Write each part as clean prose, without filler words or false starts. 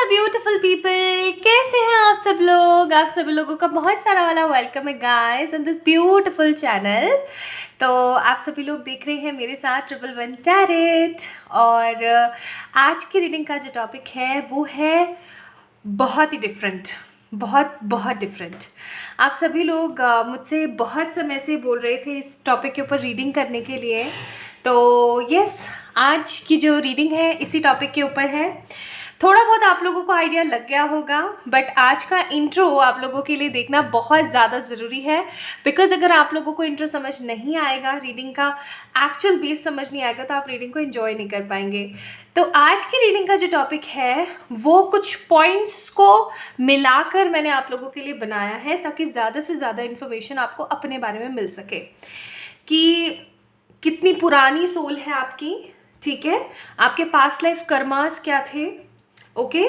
My beautiful people, कैसे हैं आप सब लोग। आप सभी लोगों का बहुत सारा वाला वेलकम है guys on this beautiful channel. तो आप सभी लोग देख रहे हैं मेरे साथ 111 टैरेट। और आज की रीडिंग का जो टॉपिक है वो है बहुत ही डिफरेंट, बहुत बहुत डिफरेंट। आप सभी लोग मुझसे बहुत समय से बोल रहे थे इस टॉपिक के ऊपर रीडिंग करने के लिए। तो यस, आज की जो रीडिंग है इसी टॉपिक के ऊपर है। थोड़ा बहुत आप लोगों को आइडिया लग गया होगा, बट आज का इंट्रो आप लोगों के लिए देखना बहुत ज़्यादा ज़रूरी है। बिकॉज अगर आप लोगों को इंट्रो समझ नहीं आएगा, रीडिंग का एक्चुअल बेस समझ नहीं आएगा, तो आप रीडिंग को एंजॉय नहीं कर पाएंगे। तो आज की रीडिंग का जो टॉपिक है वो कुछ पॉइंट्स को मिलाकर मैंने आप लोगों के लिए बनाया है, ताकि ज़्यादा से ज़्यादा इन्फॉर्मेशन आपको अपने बारे में मिल सके कि कितनी पुरानी सोल है आपकी, ठीक है, आपके पास्ट लाइफ कर्मास क्या थे, ओके,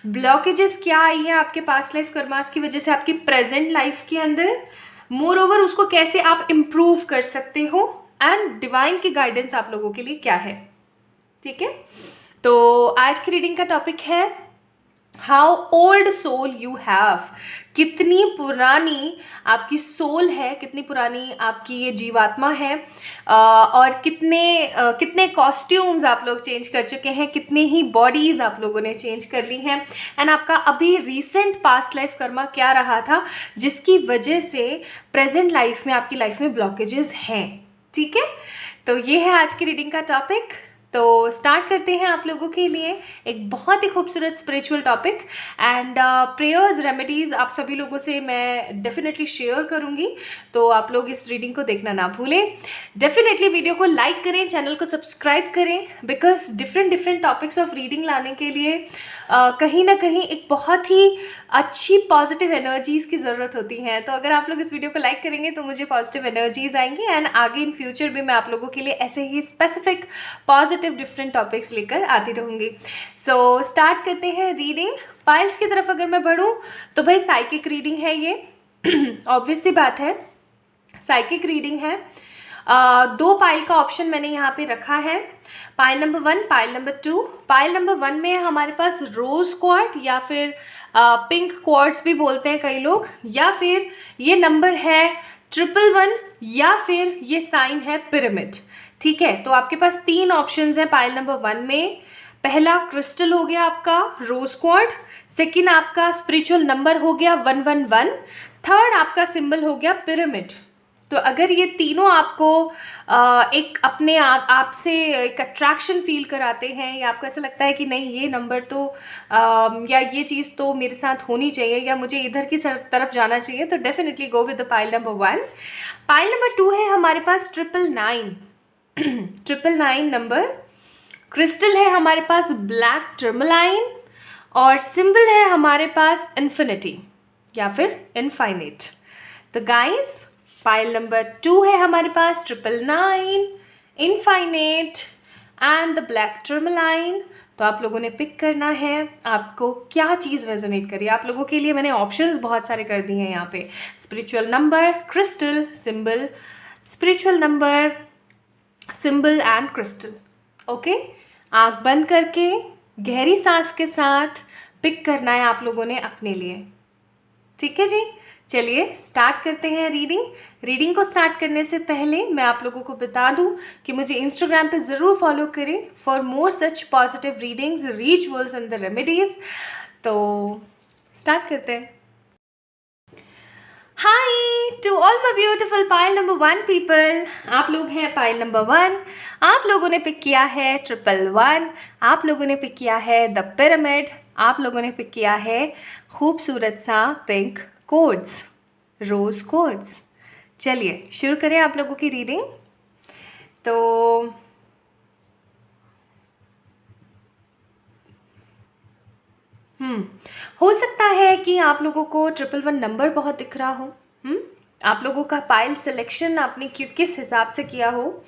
ब्लॉकेजेस क्या आई है आपके पास्ट लाइफ कर्मास की वजह से आपकी प्रेजेंट लाइफ के अंदर, मोर ओवर उसको कैसे आप इम्प्रूव कर सकते हो, एंड डिवाइन की गाइडेंस आप लोगों के लिए क्या है, ठीक है। तो आज की रीडिंग का टॉपिक है how old soul you have. कितनी पुरानी आपकी सोल है, कितनी पुरानी आपकी ये जीवात्मा है, और कितने कॉस्ट्यूम्स आप लोग चेंज कर चुके हैं, कितने ही बॉडीज़ आप लोगों ने चेंज कर ली हैं, एंड आपका अभी रीसेंट पास्ट लाइफ कर्मा क्या रहा था जिसकी वजह से प्रेजेंट लाइफ में आपकी लाइफ में ब्लॉकेजेस हैं, ठीक है। तो ये है आज की रीडिंग का टॉपिक। तो स्टार्ट करते हैं आप लोगों के लिए एक बहुत ही खूबसूरत spiritual topic, and prayers remedies आप सभी लोगों से मैं डेफिनेटली शेयर करूंगी। तो आप लोग इस रीडिंग को देखना ना भूलें। डेफिनेटली वीडियो को लाइक करें, चैनल को सब्सक्राइब करें, because different topics of reading लाने के लिए कहीं ना कहीं एक बहुत ही अच्छी पॉजिटिव एनर्जीज़ की ज़रूरत होती है। तो अगर आप लोग इस वीडियो को लाइक करेंगे तो मुझे पॉजिटिव एनर्जीज़ आएंगी, एंड आगे इन फ्यूचर भी मैं आप लोगों के लिए ऐसे ही स्पेसिफिक पॉजिटिव डिफरेंट टॉपिक्स लेकर आती रहूँगी। सो स्टार्ट करते हैं रीडिंग। फाइल्स की तरफ अगर मैं बढ़ूँ तो भाई साइकिक रीडिंग है ये, ऑब्वियस सी बात है, साइकिक रीडिंग है। दो पाइल का ऑप्शन मैंने यहाँ पे रखा है, pile number 1, pile number 2। Pile number 1 में हमारे पास रोज क्वार्ट या फिर पिंक क्वार्ट्स भी बोलते हैं कई लोग, या फिर ये नंबर है 111, या फिर ये साइन है पिरामिड, ठीक है। तो आपके पास 3 ऑप्शंस हैं पाइल नंबर 1 में। पहला क्रिस्टल हो गया आपका रोज क्वार्ट, सेकंड आपका स्पिरिचुअल नंबर हो गया 111, थर्ड आपका सिंबल हो गया पिरामिड। तो अगर ये तीनों आपको एक अपने आप से एक अट्रैक्शन फील कराते हैं, या आपको ऐसा लगता है कि नहीं ये नंबर तो या ये चीज़ तो मेरे साथ होनी चाहिए, या मुझे इधर की तरफ जाना चाहिए, तो definitely go with the pile number 1। Pile number 2 है हमारे पास 999 999 नंबर। क्रिस्टल है हमारे पास ब्लैक टर्मलाइन, और सिंबल है हमारे पास इन्फिनिटी या फिर इनफाइनाइट। तो गाइस, फाइल नंबर 2 है हमारे पास 999, infinite and the black tourmaline. तो आप लोगों ने पिक करना है आपको क्या चीज़ रेजोनेट करी। आप लोगों के लिए मैंने ऑप्शंस बहुत सारे कर दिए हैं यहाँ पे, spiritual number, crystal, symbol, spiritual number, symbol and crystal, okay. आँख बंद करके गहरी सांस के साथ पिक करना है आप लोगों ने अपने लिए, ठीक है जी। चलिए स्टार्ट करते हैं रीडिंग को स्टार्ट करने से पहले मैं आप लोगों को बता दूं कि मुझे इंस्टाग्राम पे ज़रूर फॉलो करें for more such positive readings, rituals and the remedies. तो स्टार्ट करते हैं। Hi to all my beautiful pile number 1 people. आप लोग हैं पाइल नंबर 1, आप लोगों ने पिक किया है 111, आप लोगों ने पिक किया है द पिरामिड, आप लोगों ने पिक किया है खूबसूरत सा पिंक कोड्स, रोज कोड्स। चलिए शुरू करें आप लोगों की रीडिंग। तो हो सकता है कि आप लोगों को 111 नंबर बहुत दिख रहा हो। आप लोगों का पाइल सिलेक्शन आपने किस हिसाब से किया हो,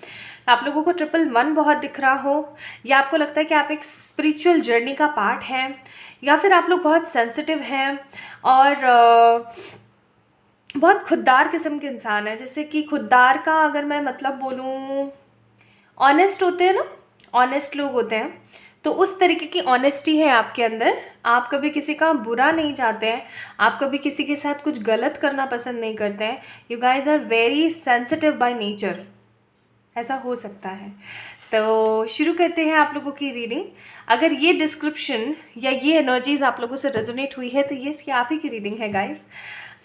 आप लोगों को 111 बहुत दिख रहा हो, या आपको लगता है कि आप एक स्पिरिचुअल जर्नी का पार्ट हैं, या फिर आप लोग बहुत सेंसिटिव हैं और बहुत खुददार किस्म के इंसान हैं। जैसे कि खुददार का अगर मैं मतलब बोलूँ, ऑनेस्ट होते हैं ना, ऑनेस्ट लोग होते हैं, तो उस तरीके की ऑनेस्टी है आपके अंदर, आप कभी किसी का बुरा नहीं चाहते हैं, आप कभी किसी के साथ कुछ गलत करना पसंद नहीं करते हैं। You guys are very sensitive by nature, ऐसा हो सकता है। तो शुरू करते हैं आप लोगों की रीडिंग। अगर ये डिस्क्रिप्शन या ये एनर्जीज आप लोगों से रेजोनेट हुई है तो ये इसकी आप ही की रीडिंग है गाइस।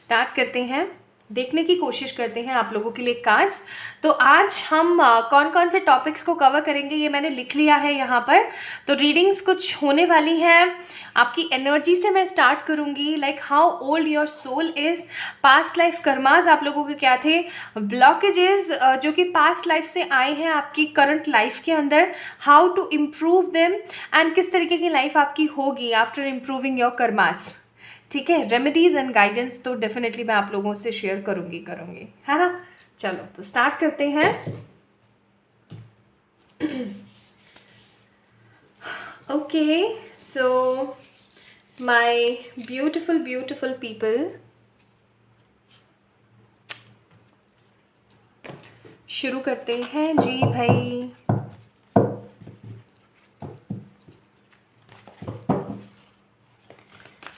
स्टार्ट करते हैं, देखने की कोशिश करते हैं आप लोगों के लिए कार्ड्स। तो आज हम कौन कौन से टॉपिक्स को कवर करेंगे ये मैंने लिख लिया है यहाँ पर। तो रीडिंग्स कुछ होने वाली हैं, आपकी एनर्जी से मैं स्टार्ट करूँगी, like how old your soul is, past life karmas आप लोगों के क्या थे, ब्लॉकेजेस जो कि पास्ट लाइफ से आए हैं आपकी करंट लाइफ के अंदर, how to improve them, and किस तरीके की लाइफ आपकी होगी आफ्टर इम्प्रूविंग योर कर्मास। ठीक है, रेमेडीज़ एंड गाइडेंस तो डेफिनेटली मैं आप लोगों से शेयर करूँगी, है ना। चलो तो स्टार्ट करते हैं। Okay, so my beautiful people, शुरू करते हैं जी भाई।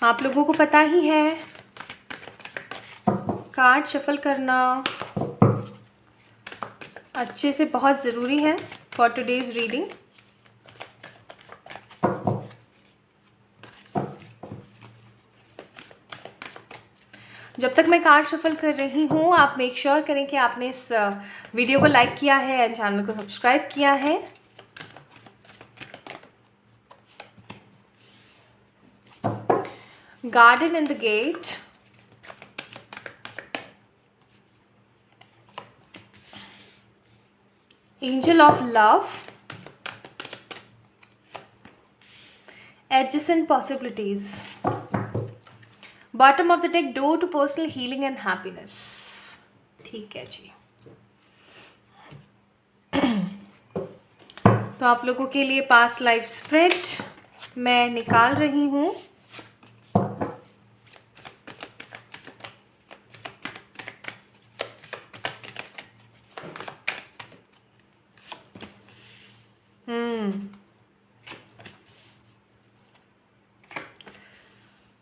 आप लोगों को पता ही है कार्ड शफल करना अच्छे से बहुत ज़रूरी है फॉर टुडेज़ रीडिंग। जब तक मैं कार्ड शफल कर रही हूँ आप मेक श्योर करें कि आपने इस वीडियो को लाइक किया है एंड चैनल को सब्सक्राइब किया है। Garden in the gate, angel of love, adjacent possibilities, bottom of the deck, door to personal healing and happiness. ठीक है जी। तो आप लोगों के लिए पास्ट लाइफ स्प्रेड मैं निकाल रही हूँ।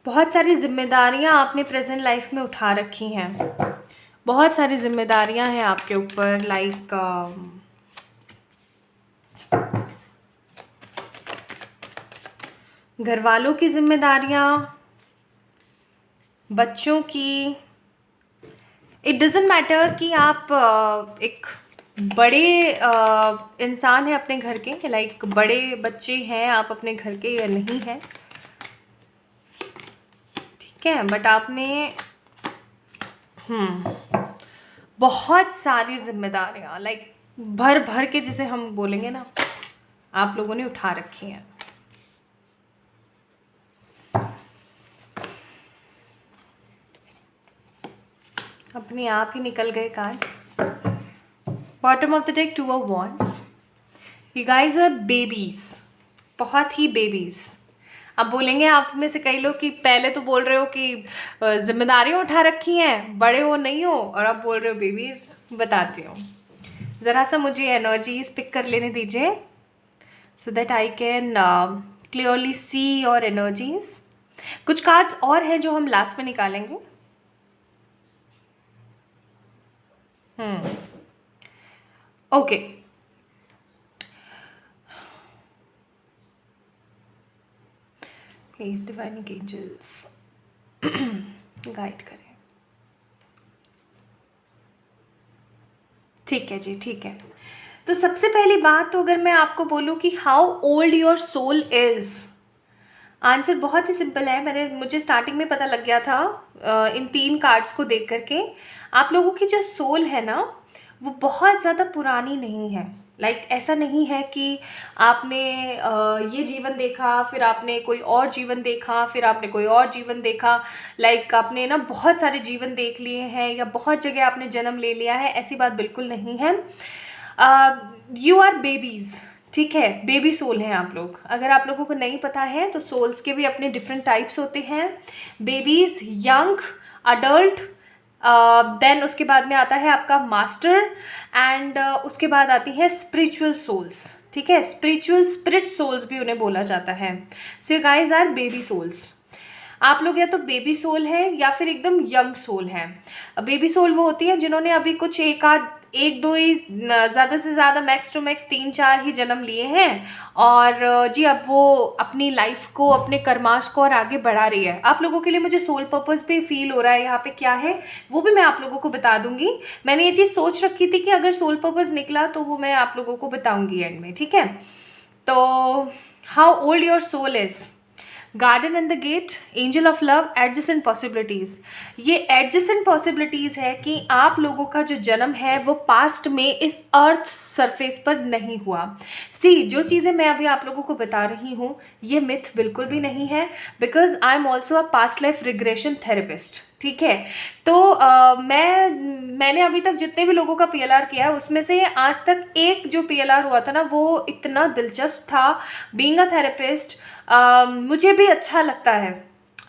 बहुत सारी जिम्मेदारियां आपने प्रेजेंट लाइफ में उठा रखी हैं, बहुत सारी जिम्मेदारियां हैं आपके ऊपर, लाइक घर वालों की जिम्मेदारियां, बच्चों की। इट डज़ंट मैटर कि आप एक बड़े इंसान हैं अपने घर के, लाइक बड़े बच्चे हैं आप अपने घर के या नहीं हैं, ठीक है, बट आपने बहुत सारी जिम्मेदारियां, लाइक भर भर के जिसे हम बोलेंगे ना, आप लोगों ने उठा रखी हैं। अपने आप ही निकल गए cards. Bottom of the deck, two of wands. You guys are babies, बहुत ही बेबीज। अब बोलेंगे आप में से कई लोग कि पहले तो बोल रहे हो कि जिम्मेदारियां उठा रखी हैं, बड़े हो नहीं हो, और अब बोल रहे हो बेबीज। बताती हूँ, ज़रा सा मुझे एनर्जीज पिक कर लेने दीजिए so that I can clearly see your energies. कुछ कार्ड्स और हैं जो हम लास्ट में निकालेंगे। Okay, please divine angels guide करें। ठीक है जी, ठीक है। तो सबसे पहली बात, तो अगर मैं आपको बोलूँ कि how old your soul is, answer बहुत ही सिंपल है। मुझे स्टार्टिंग में पता लग गया था इन 3 कार्ड्स को देख करके। आप लोगों की जो सोल है ना वो बहुत ज़्यादा पुरानी नहीं है। लाइक ऐसा नहीं है कि आपने ये जीवन देखा, फिर आपने कोई और जीवन देखा, फिर आपने कोई और जीवन देखा, लाइक आपने ना बहुत सारे जीवन देख लिए हैं या बहुत जगह आपने जन्म ले लिया है, ऐसी बात बिल्कुल नहीं है। यू आर बेबीज़, ठीक है, बेबी सोल हैं आप लोग। अगर आप लोगों को नहीं पता है तो सोल्स के भी अपने डिफरेंट टाइप्स होते हैं, बेबीज़, यंग, अडल्ट, देन उसके बाद में आता है आपका मास्टर, एंड उसके बाद आती है स्पिरिचुअल सोल्स। ठीक है, स्पिरिचुअल स्पिरिट सोल्स भी उन्हें बोला जाता है। So you guys are baby souls. आप लोग या तो बेबी सोल है या फिर एकदम यंग सोल है। बेबी सोल वो होती है जिन्होंने अभी कुछ एक दो ही, ज़्यादा से ज़्यादा मैक्स टू मैक्स 3-4 ही जन्म लिए हैं, और जी अब वो अपनी लाइफ को, अपने कर्माश को और आगे बढ़ा रही है। आप लोगों के लिए मुझे सोल पर्पस भी फील हो रहा है यहाँ पे क्या है वो भी मैं आप लोगों को बता दूंगी। मैंने ये चीज़ सोच रखी थी कि अगर सोल पर्पस निकला तो वो मैं आप लोगों को बताऊंगी एंड में, ठीक है। तो how old your soul is, garden and the gate, angel of love, adjacent possibilities. ये एडजेसेंट पॉसिबिलिटीज़ है कि आप लोगों का जो जन्म है वो पास्ट में इस अर्थ सरफेस पर नहीं हुआ। जो चीज़ें मैं अभी आप लोगों को बता रही हूँ ये मिथ बिल्कुल भी नहीं है, because I am also a past life regression therapist, ठीक है। तो मैंने अभी तक जितने भी लोगों का PLR किया है उसमें से आज तक एक जो PLR हुआ था ना वो इतना दिलचस्प था। बीइंग अ थेरेपिस्ट मुझे भी अच्छा लगता है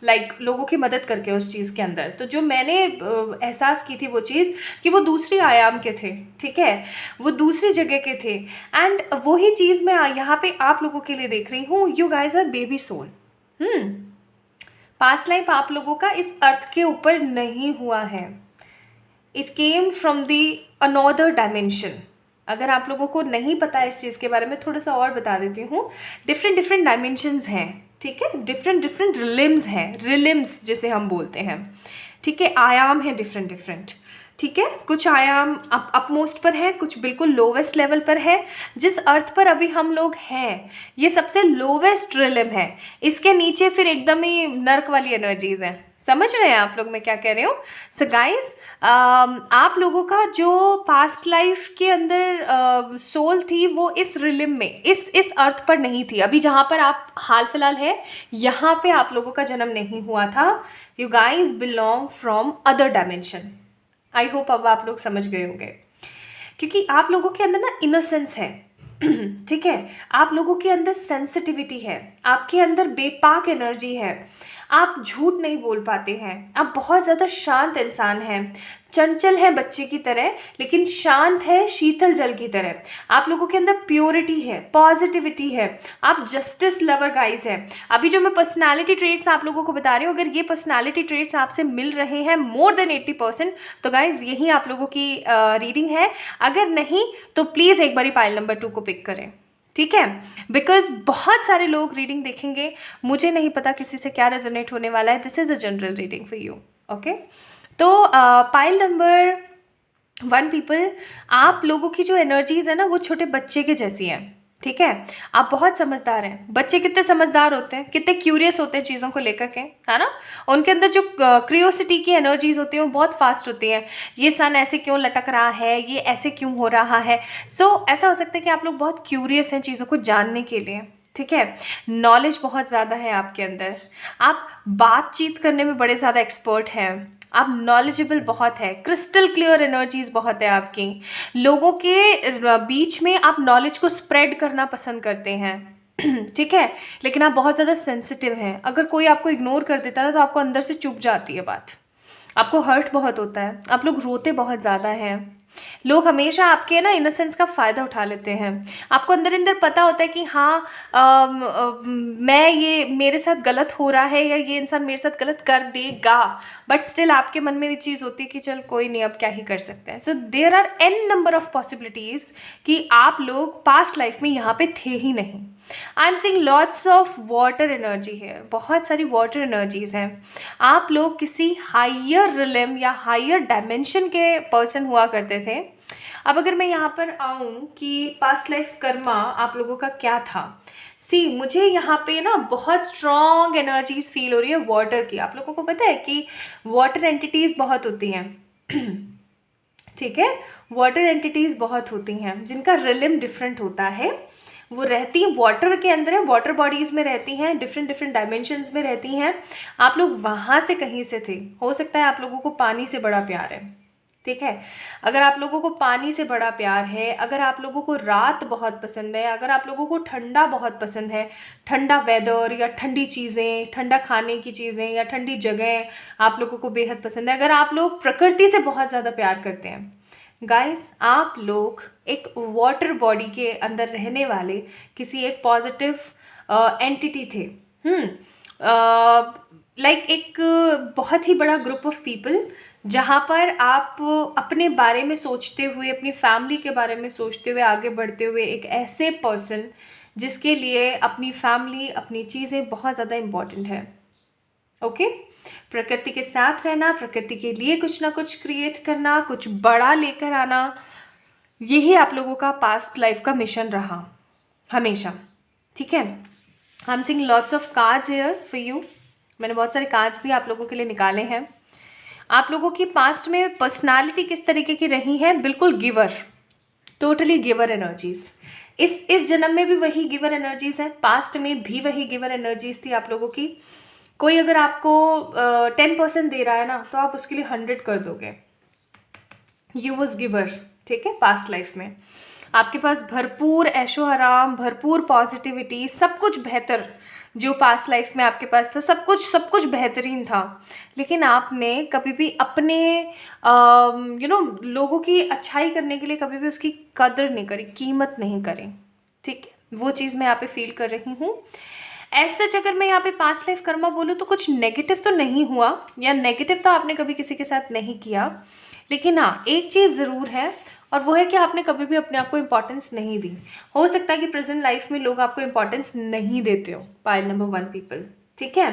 लोगों की मदद करके उस चीज़ के अंदर। तो जो मैंने एहसास की थी वो चीज़ कि वो दूसरी आयाम के थे, ठीक है, वो दूसरी जगह के थे। एंड वही चीज़ मैं यहाँ पे आप लोगों के लिए देख रही हूँ। You guys are baby soul. Past life आप लोगों का इस अर्थ के ऊपर नहीं हुआ है। It came from the another dimension. अगर आप लोगों को नहीं पता है इस चीज़ के बारे में, थोड़ा सा और बता देती हूँ। डिफरेंट डायमेंशंस हैं, ठीक है, डिफरेंट रिलिम्स हैं, रिलिम्स जिसे हम बोलते हैं, ठीक है, आयाम है डिफरेंट, ठीक है। कुछ आयाम अपमोस्ट पर है, कुछ बिल्कुल लोवेस्ट लेवल पर है। जिस अर्थ पर अभी हम लोग हैं ये सबसे लोवेस्ट रिलिम है। इसके नीचे फिर एकदम ही नर्क वाली एनर्जीज हैं। समझ रहे हैं आप लोग मैं क्या कह रही हूँ? सो गाइज, आप लोगों का जो पास्ट लाइफ के अंदर सोल थी वो इस रिलिम में, इस अर्थ पर नहीं थी। अभी जहाँ पर आप हाल फिलहाल है यहाँ पे आप लोगों का जन्म नहीं हुआ था। You guys belong from other dimension. I hope अब आप लोग समझ गए होंगे, क्योंकि आप लोगों के अंदर ना इनोसेंस है, ठीक है, आप लोगों के अंदर सेंसिटिविटी है, आपके अंदर बेपाक एनर्जी है, आप झूठ नहीं बोल पाते हैं, आप बहुत ज़्यादा शांत इंसान हैं, चंचल है बच्चे की तरह लेकिन शांत है शीतल जल की तरह। आप लोगों के अंदर प्योरिटी है, पॉजिटिविटी है, आप जस्टिस लवर गाइस हैं। अभी जो मैं पर्सनालिटी ट्रेट्स आप लोगों को बता रही हूँ, अगर ये पर्सनालिटी ट्रेट्स आपसे मिल रहे हैं मोर देन 80%, तो गाइज यही आप लोगों की रीडिंग है। अगर नहीं तो प्लीज़ एक बारी पाइल नंबर 2 को पिक करें, ठीक है, बिकॉज बहुत सारे लोग रीडिंग देखेंगे, मुझे नहीं पता किसी से क्या रेजोनेट होने वाला है। This is a general reading for you, okay. तो पाइल नंबर 1 पीपल, आप लोगों की जो एनर्जीज है ना वो छोटे बच्चे के जैसी हैं, ठीक है। आप बहुत समझदार हैं। बच्चे कितने समझदार होते हैं, कितने क्यूरियस होते हैं चीज़ों को लेकर के, है ना। उनके अंदर जो क्रियोसिटी की एनर्जीज होती हैं वो बहुत फास्ट होती हैं। ये सन ऐसे क्यों लटक रहा है, ये ऐसे क्यों हो रहा है। सो ऐसा हो सकता है कि आप लोग बहुत क्यूरियस हैं चीज़ों को जानने के लिए, ठीक है। नॉलेज बहुत ज़्यादा है आपके अंदर, आप बातचीत करने में बड़े ज़्यादा एक्सपर्ट हैं, आप नॉलेजेबल बहुत है, क्रिस्टल क्लियर एनर्जीज बहुत है आपकी। लोगों के बीच में आप नॉलेज को स्प्रेड करना पसंद करते हैं, ठीक है, लेकिन आप बहुत ज़्यादा सेंसिटिव हैं। अगर कोई आपको इग्नोर कर देता है ना तो आपको अंदर से चुभ जाती है बात, आपको हर्ट बहुत होता है, आप लोग रोते बहुत ज़्यादा हैं। लोग हमेशा आपके ना इनोसेंस का फ़ायदा उठा लेते हैं। आपको अंदर अंदर पता होता है कि हाँ मैं ये मेरे साथ गलत हो रहा है या ये इंसान मेरे साथ गलत कर देगा, बट स्टिल आपके मन में ये चीज़ होती है कि चल कोई नहीं, अब क्या ही कर सकते हैं। So there are n number of possibilities कि आप लोग पास्ट लाइफ में यहाँ पे थे ही नहीं। I am seeing lots of water energy है, बहुत सारी वाटर एनर्जीज़ हैं। आप लोग किसी हायर रिलम या हायर डायमेंशन के पर्सन हुआ करते थे। अब अगर मैं यहाँ पर आऊँ कि पास्ट लाइफ कर्मा आप लोगों का क्या था, मुझे यहाँ पे ना बहुत स्ट्रॉन्ग एनर्जीज फील हो रही है वाटर की। आप लोगों को पता है कि वाटर एंटिटीज़ बहुत होती हैं, ठीक है, वाटर एंटिटीज़ बहुत होती हैं जिनका रिलम डिफरेंट होता है। वो रहती हैं वाटर के अंदर है, वाटर बॉडीज़ में रहती हैं, डिफरेंट डायमेंशंस में रहती हैं। आप लोग वहाँ से कहीं से थे, हो सकता है आप लोगों को पानी से बड़ा प्यार है, ठीक है। अगर आप लोगों को पानी से बड़ा प्यार है, अगर आप लोगों को रात बहुत पसंद है, अगर आप लोगों को ठंडा बहुत पसंद है, ठंडा वेदर या ठंडी चीज़ें, ठंडा खाने की चीज़ें या ठंडी जगह आप लोगों को बेहद पसंद है, अगर आप लोग प्रकृति से बहुत ज़्यादा प्यार करते हैं, गाइस आप लोग एक वाटर बॉडी के अंदर रहने वाले किसी एक पॉजिटिव एंटिटी थे। लाइक एक बहुत ही बड़ा ग्रुप ऑफ पीपल, जहाँ पर आप अपने बारे में सोचते हुए, अपनी फैमिली के बारे में सोचते हुए आगे बढ़ते हुए, एक ऐसे पर्सन जिसके लिए अपनी फैमिली, अपनी चीज़ें बहुत ज़्यादा इम्पॉर्टेंट है। ओके, प्रकृति के साथ रहना, प्रकृति के लिए कुछ ना कुछ क्रिएट करना, कुछ बड़ा लेकर आना, यही आप लोगों का पास्ट लाइफ का मिशन रहा हमेशा। ठीक है, I am seeing lots of cards here for you. मैंने बहुत सारे कार्ड्स भी आप लोगों के लिए निकाले हैं। आप लोगों की पास्ट में पर्सनालिटी किस तरीके की रही है? बिल्कुल गिवर, टोटली गिवर एनर्जीज। इस जन्म में भी वही गिवर एनर्जीज हैं, पास्ट में भी वही गिवर एनर्जीज थी आप लोगों की। कोई अगर आपको 10% दे रहा है ना, तो आप उसके लिए 100 कर दोगे। यू वॉज गिवर, ठीक है। पास्ट लाइफ में आपके पास भरपूर ऐशो आराम, भरपूर पॉजिटिविटी, सब कुछ बेहतर जो पास्ट लाइफ में आपके पास था, सब कुछ बेहतरीन था। लेकिन आपने कभी भी अपने लोगों की अच्छाई करने के लिए कभी भी उसकी कदर नहीं करी, कीमत नहीं करी। ठीक है, वो चीज़ मैं यहाँ पे फील कर रही हूँ। ऐसा अगर मैं यहाँ पे पास्ट लाइफ कर्मा बोलूँ तो कुछ नेगेटिव तो नहीं हुआ, या नेगेटिव तो आपने कभी किसी के साथ नहीं किया। लेकिन हाँ, एक चीज़ ज़रूर है, और वो है कि आपने कभी भी अपने आप को इम्पोर्टेंस नहीं दी। हो सकता है कि प्रेजेंट लाइफ में लोग आपको इम्पोर्टेंस नहीं देते हो, पाइल नंबर 1 पीपल। ठीक है,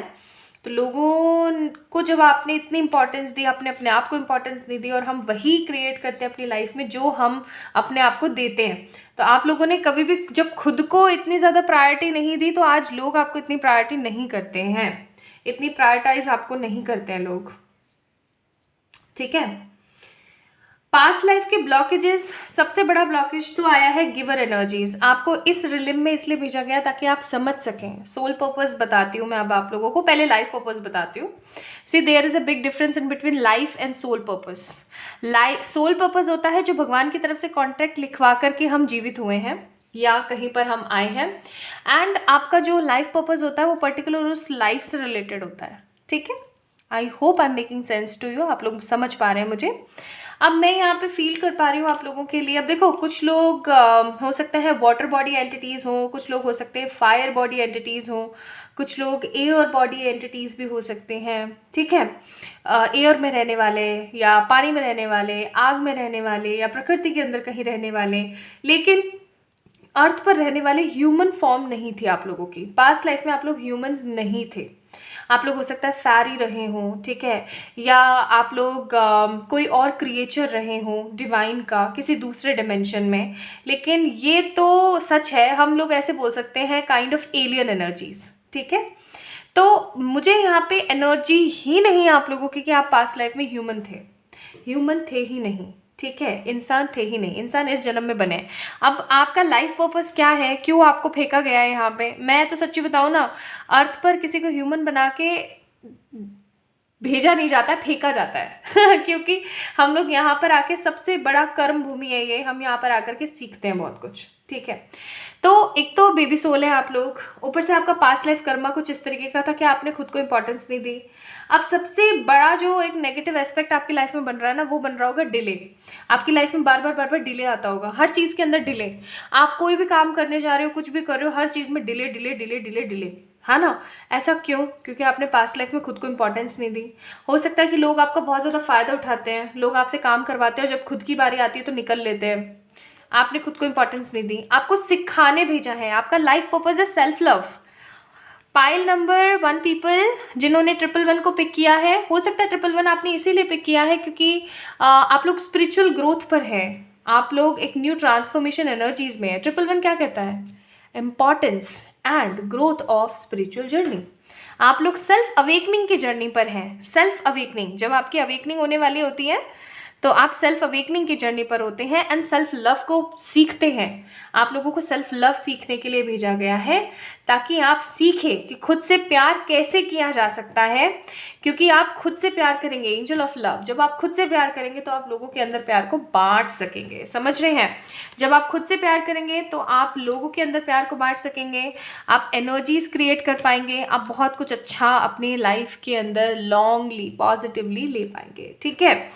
तो लोगों को जब आपने इतनी इंपॉर्टेंस दी, आपने अपने आप को इम्पोर्टेंस नहीं दी, और हम वही क्रिएट करते हैं अपनी लाइफ में जो हम अपने आप को देते हैं। तो आप लोगों ने कभी भी जब खुद को इतनी ज़्यादा प्रायोरिटी नहीं दी, तो आज लोग आपको इतनी प्रायोरिटी नहीं करते हैं, इतनी प्रायोरिटाइज आपको नहीं करते हैं लोग। ठीक है, पास्ट लाइफ के ब्लॉकेजेस, सबसे बड़ा ब्लॉकेज तो आया है गिवर एनर्जीज। आपको इस रिलिम में इसलिए भेजा गया ताकि आप समझ सकें। सोल पर्पस बताती हूँ मैं अब आप लोगों को, पहले लाइफ पर्पस बताती हूँ। See there is a big difference in between life and soul purpose. Soul purpose होता है जो भगवान की तरफ से कॉन्ट्रैक्ट लिखवा करके हम जीवित हुए हैं या कहीं पर हम आए हैं। एंड आपका जो लाइफ पर्पस होता है वो पर्टिकुलर उस लाइफ से रिलेटेड होता है। ठीक है, I hope I am making sense to you, आप लोग समझ पा रहे हैं मुझे। अब मैं यहाँ पे फील कर पा रही हूँ आप लोगों के लिए। अब देखो, कुछ लोग हो सकते हैं वाटर बॉडी एंटिटीज़ हों, कुछ लोग हो सकते हैं फायर बॉडी एंटिटीज़ हों, कुछ लोग एयर बॉडी एंटिटीज़ भी हो सकते हैं। ठीक है, एयर में रहने वाले या पानी में रहने वाले, आग में रहने वाले या प्रकृति के अंदर कहीं रहने वाले, लेकिन अर्थ पर रहने वाले ह्यूमन फॉर्म नहीं थी आप लोगों की। पास्ट लाइफ में आप लोग ह्यूमंस नहीं थे। आप लोग हो सकता है फैरी रहे हों, ठीक है, या आप लोग कोई और क्रिएचर रहे हों डिवाइन का किसी दूसरे डिमेंशन में। लेकिन ये तो सच है, हम लोग ऐसे बोल सकते हैं काइंड ऑफ एलियन एनर्जीज। ठीक है, तो मुझे यहाँ पे एनर्जी ही नहीं है आप लोगों की कि आप पास्ट लाइफ में ह्यूमन थे ही नहीं। ठीक है, इंसान थे ही नहीं, इंसान इस जन्म में बने। अब आपका लाइफ पर्पस क्या है, क्यों आपको फेंका गया है यहाँ पे? मैं तो सच्ची बताऊँ ना, अर्थ पर किसी को ह्यूमन बना के भेजा नहीं जाता है, फेंका जाता है क्योंकि हम लोग यहाँ पर आके, सबसे बड़ा कर्म भूमि है ये, हम यहाँ पर आकर के सीखते हैं बहुत कुछ। ठीक है, तो एक तो बेबी सोल है आप लोग, ऊपर से आपका पास्ट लाइफ कर्मा कुछ इस तरीके का था कि आपने खुद को इंपॉर्टेंस नहीं दी। अब सबसे बड़ा जो एक नेगेटिव एस्पेक्ट आपकी लाइफ में बन रहा है ना, वो बन रहा होगा डिले। आपकी लाइफ में बार बार डिले आता होगा, हर चीज़ के अंदर डिले। आप कोई भी काम करने जा रहे हो, कुछ भी कर रहे हो, हर चीज़ में delay delay delay delay delay, है ना? ऐसा क्यों? क्योंकि आपने पास्ट लाइफ में खुद को इंपॉर्टेंस नहीं दी। हो सकता है कि लोग आपका बहुत ज़्यादा फ़ायदा उठाते हैं, लोग आपसे काम करवाते हैं, और जब खुद की बारी आती है तो निकल लेते हैं। आपने खुद को इंपॉर्टेंस नहीं दी, आपको सिखाने भेजा है। आपका लाइफ पर्पस है self love. Pile number 1 people जिन्होंने 111 को पिक किया है, हो सकता है 111 आपने इसीलिए पिक किया है क्योंकि आप लोग स्पिरिचुअल ग्रोथ पर हैं, आप लोग एक न्यू ट्रांसफॉर्मेशन एनर्जीज में है। 111 क्या कहता है? Importance and growth of spiritual journey. आप लोग सेल्फ अवेकनिंग की जर्नी पर हैं। सेल्फ अवेकनिंग, जब आपकी अवेकनिंग होने वाली होती है तो आप सेल्फ अवेकनिंग की जर्नी पर होते हैं एंड सेल्फ लव को सीखते हैं। आप लोगों को सेल्फ लव सीखने के लिए भेजा गया है ताकि आप सीखें कि खुद से प्यार कैसे किया जा सकता है, क्योंकि आप खुद से प्यार करेंगे, एंजल ऑफ लव। जब आप खुद से प्यार करेंगे तो आप लोगों के अंदर प्यार को बांट सकेंगे। समझ रहे हैं? जब आप खुद से प्यार करेंगे तो आप लोगों के अंदर प्यार को बांट सकेंगे, आप एनर्जीज क्रिएट कर पाएंगे, आप बहुत कुछ अच्छा अपनी लाइफ के अंदर लॉन्गली पॉजिटिवली ले पाएंगे। ठीक है,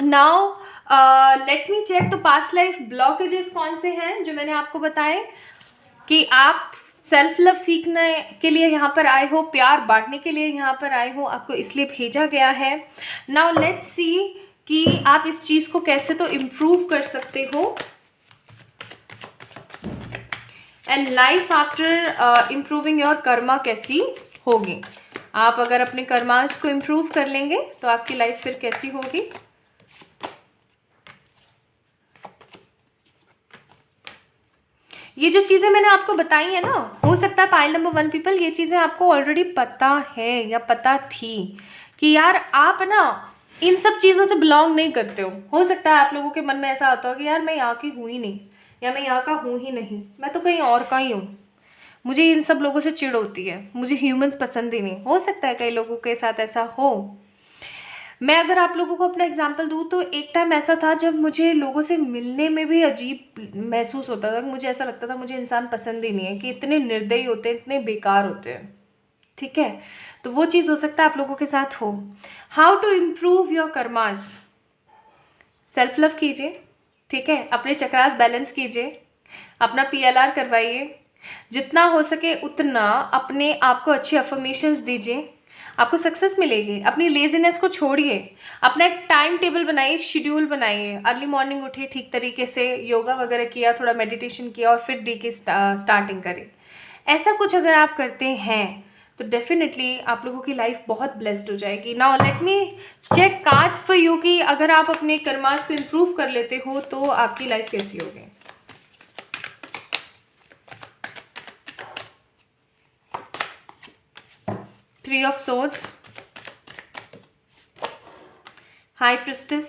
नाउ लेट मी चेक। तो पास्ट लाइफ ब्लॉकेजेस कौन से हैं जो मैंने आपको बताए कि आप सेल्फ लव सीखने के लिए यहाँ पर आए हो, प्यार बांटने के लिए यहाँ पर आए हो, आपको इसलिए भेजा गया है। नाउ लेट्स सी कि आप इस चीज़ को कैसे तो इम्प्रूव कर सकते हो। And life after improving your Karma कैसी होगी। आप अगर अपने कर्मास को इम्प्रूव कर लेंगे तो आपकी लाइफ फिर कैसी होगी। ये जो चीज़ें मैंने आपको बताई है ना, हो सकता है पाइल नंबर 1 पीपल ये चीज़ें आपको ऑलरेडी पता है या पता थी कि यार आप ना इन सब चीज़ों से बिलोंग नहीं करते हो सकता है आप लोगों के मन में ऐसा आता हो कि यार मैं यहाँ की हूँ ही नहीं, या मैं यहाँ का हूँ ही नहीं, मैं तो कहीं और का ही हूँ, मुझे इन सब लोगों से चिढ़ होती है, मुझे ह्यूमंस पसंद ही नहीं। हो सकता है कई लोगों के साथ ऐसा हो। मैं अगर आप लोगों को अपना एग्जांपल दूँ तो एक टाइम ऐसा था जब मुझे लोगों से मिलने में भी अजीब महसूस होता था, मुझे ऐसा लगता था मुझे इंसान पसंद ही नहीं है, कि इतने निर्दयी होते हैं, इतने बेकार होते हैं। ठीक है, तो वो चीज़ हो सकता है आप लोगों के साथ हो। How to improve your karmas. Self love कीजिए, ठीक है, अपने चक्रास बैलेंस कीजिए, अपना PLR करवाइए, जितना हो सके उतना अपने आप को अच्छी अफर्मेशंस दीजिए, आपको सक्सेस मिलेगी। अपनी लेजीनेस को छोड़िए, अपना एक टाइम टेबल बनाइए, एक शेड्यूल बनाइए। अर्ली मॉर्निंग उठिए, ठीक तरीके से योगा वगैरह किया, थोड़ा मेडिटेशन किया और फिर डे की स्टार्टिंग करें। ऐसा कुछ अगर आप करते हैं तो डेफिनेटली आप लोगों की लाइफ बहुत ब्लेस्ड हो जाएगी। Now let me check cards for you कि अगर आप अपने कर्मास को इम्प्रूव कर लेते हो तो आपकी लाइफ कैसी होगी। Three of Swords, High Priestess,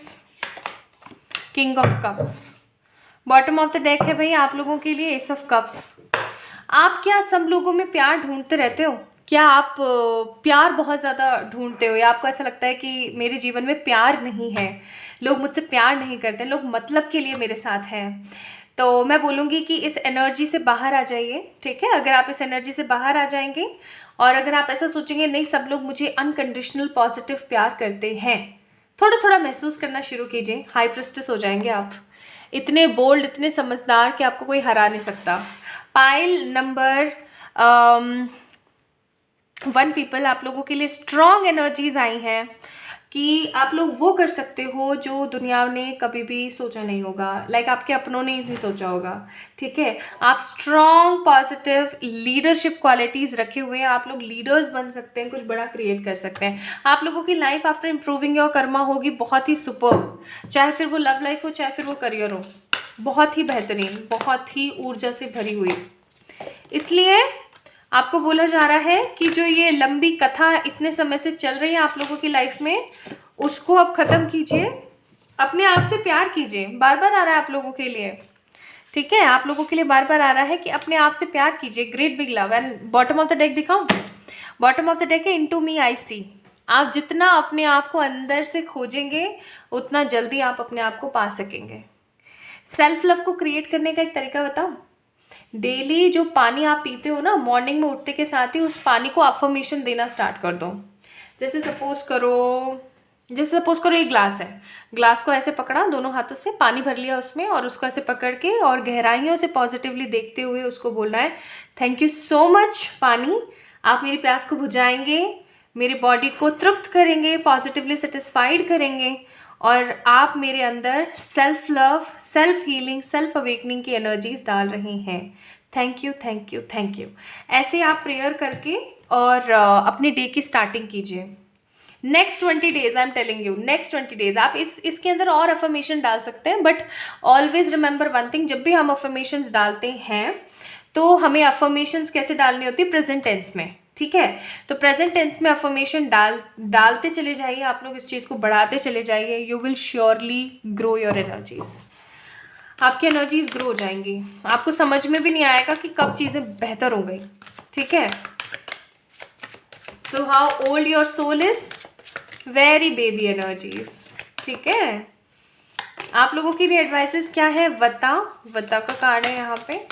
King of Cups। Bottom of the deck है भाई आप लोगों के लिए Ace of Cups। आप क्या सब लोगों में प्यार ढूंढते रहते हो? क्या आप प्यार बहुत ज़्यादा ढूंढते हो, या आपको ऐसा लगता है कि मेरे जीवन में प्यार नहीं है, लोग मुझसे प्यार नहीं करते, लोग मतलब के लिए मेरे साथ हैं? तो मैं बोलूँगी कि इस एनर्जी से बाहर आ जाइए, ठीक है। अगर आप इस एनर्जी से बाहर आ जाएंगे और अगर आप ऐसा सोचेंगे नहीं सब लोग मुझे अनकंडीशनल पॉजिटिव प्यार करते हैं, थोड़ा थोड़ा महसूस करना शुरू कीजिए, हाई प्रिस्टेस हो जाएंगे आप। इतने बोल्ड, इतने समझदार कि आपको कोई हरा नहीं सकता। पाइल नंबर 1 पीपल आप लोगों के लिए स्ट्रॉन्ग एनर्जीज आई हैं कि आप लोग वो कर सकते हो जो दुनिया ने कभी भी सोचा नहीं होगा, लाइक आपके अपनों ने नहीं सोचा होगा, ठीक है। आप स्ट्रॉन्ग पॉजिटिव लीडरशिप क्वालिटीज़ रखे हुए हैं, आप लोग लीडर्स बन सकते हैं, कुछ बड़ा क्रिएट कर सकते हैं। आप लोगों की life after improving your Karma होगी बहुत ही सुपर्ब, चाहे फिर वो लव लाइफ हो, चाहे फिर वो करियर हो, बहुत ही बेहतरीन, बहुत ही ऊर्जा से भरी हुई। इसलिए आपको बोला जा रहा है कि जो ये लंबी कथा इतने समय से चल रही है आप लोगों की लाइफ में, उसको अब ख़त्म कीजिए, अपने आप से प्यार कीजिए। बार बार आ रहा है आप लोगों के लिए, ठीक है, आप लोगों के लिए बार बार आ रहा है कि अपने आप से प्यार कीजिए। Great big love. And bottom of the deck दिखाऊं? बॉटम ऑफ द डेक है इनटू मी आई सी। आप जितना अपने आप को अंदर से खोजेंगे उतना जल्दी आप अपने आप को पा सकेंगे। सेल्फ लव को क्रिएट करने का एक तरीका बताऊं? डेली जो पानी आप पीते हो ना, मॉर्निंग में उठते के साथ ही उस पानी को अफर्मेशन देना स्टार्ट कर दो। जैसे सपोज करो एक ग्लास है, ग्लास को ऐसे पकड़ा दोनों हाथों से, पानी भर लिया उसमें और उसको ऐसे पकड़ के और गहराइयों से पॉजिटिवली देखते हुए उसको बोलना है, थैंक यू सो मच पानी, आप मेरी प्यास को बुझाएंगे, मेरी बॉडी को तृप्त करेंगे, पॉजिटिवली सेटिस्फाइड करेंगे और आप मेरे अंदर self love, self healing, self awakening की एनर्जीज डाल रही हैं। Thank you thank you thank you. ऐसे आप प्रेयर करके और अपने डे की स्टार्टिंग कीजिए। Next 20 days I am telling you, next 20 days आप इसके अंदर और अफर्मेशन डाल सकते हैं, but always remember one thing, जब भी हम अफर्मेशंस डालते हैं तो हमें अफर्मेशंस कैसे डालनी होती है? प्रेजेंट टेंस में, ठीक है। तो प्रेजेंट टेंस में अफर्मेशन डालते चले जाइए, आप लोग इस चीज़ को बढ़ाते चले जाइए। You will surely grow your energies, आपकी एनर्जीज ग्रो हो जाएंगी, आपको समझ में भी नहीं आएगा कि कब चीज़ें बेहतर हो गई, ठीक है। So how old your soul is? Very baby energies, ठीक है। आप लोगों के लिए एडवाइसेस क्या है? वता का कार्ड है यहाँ पे,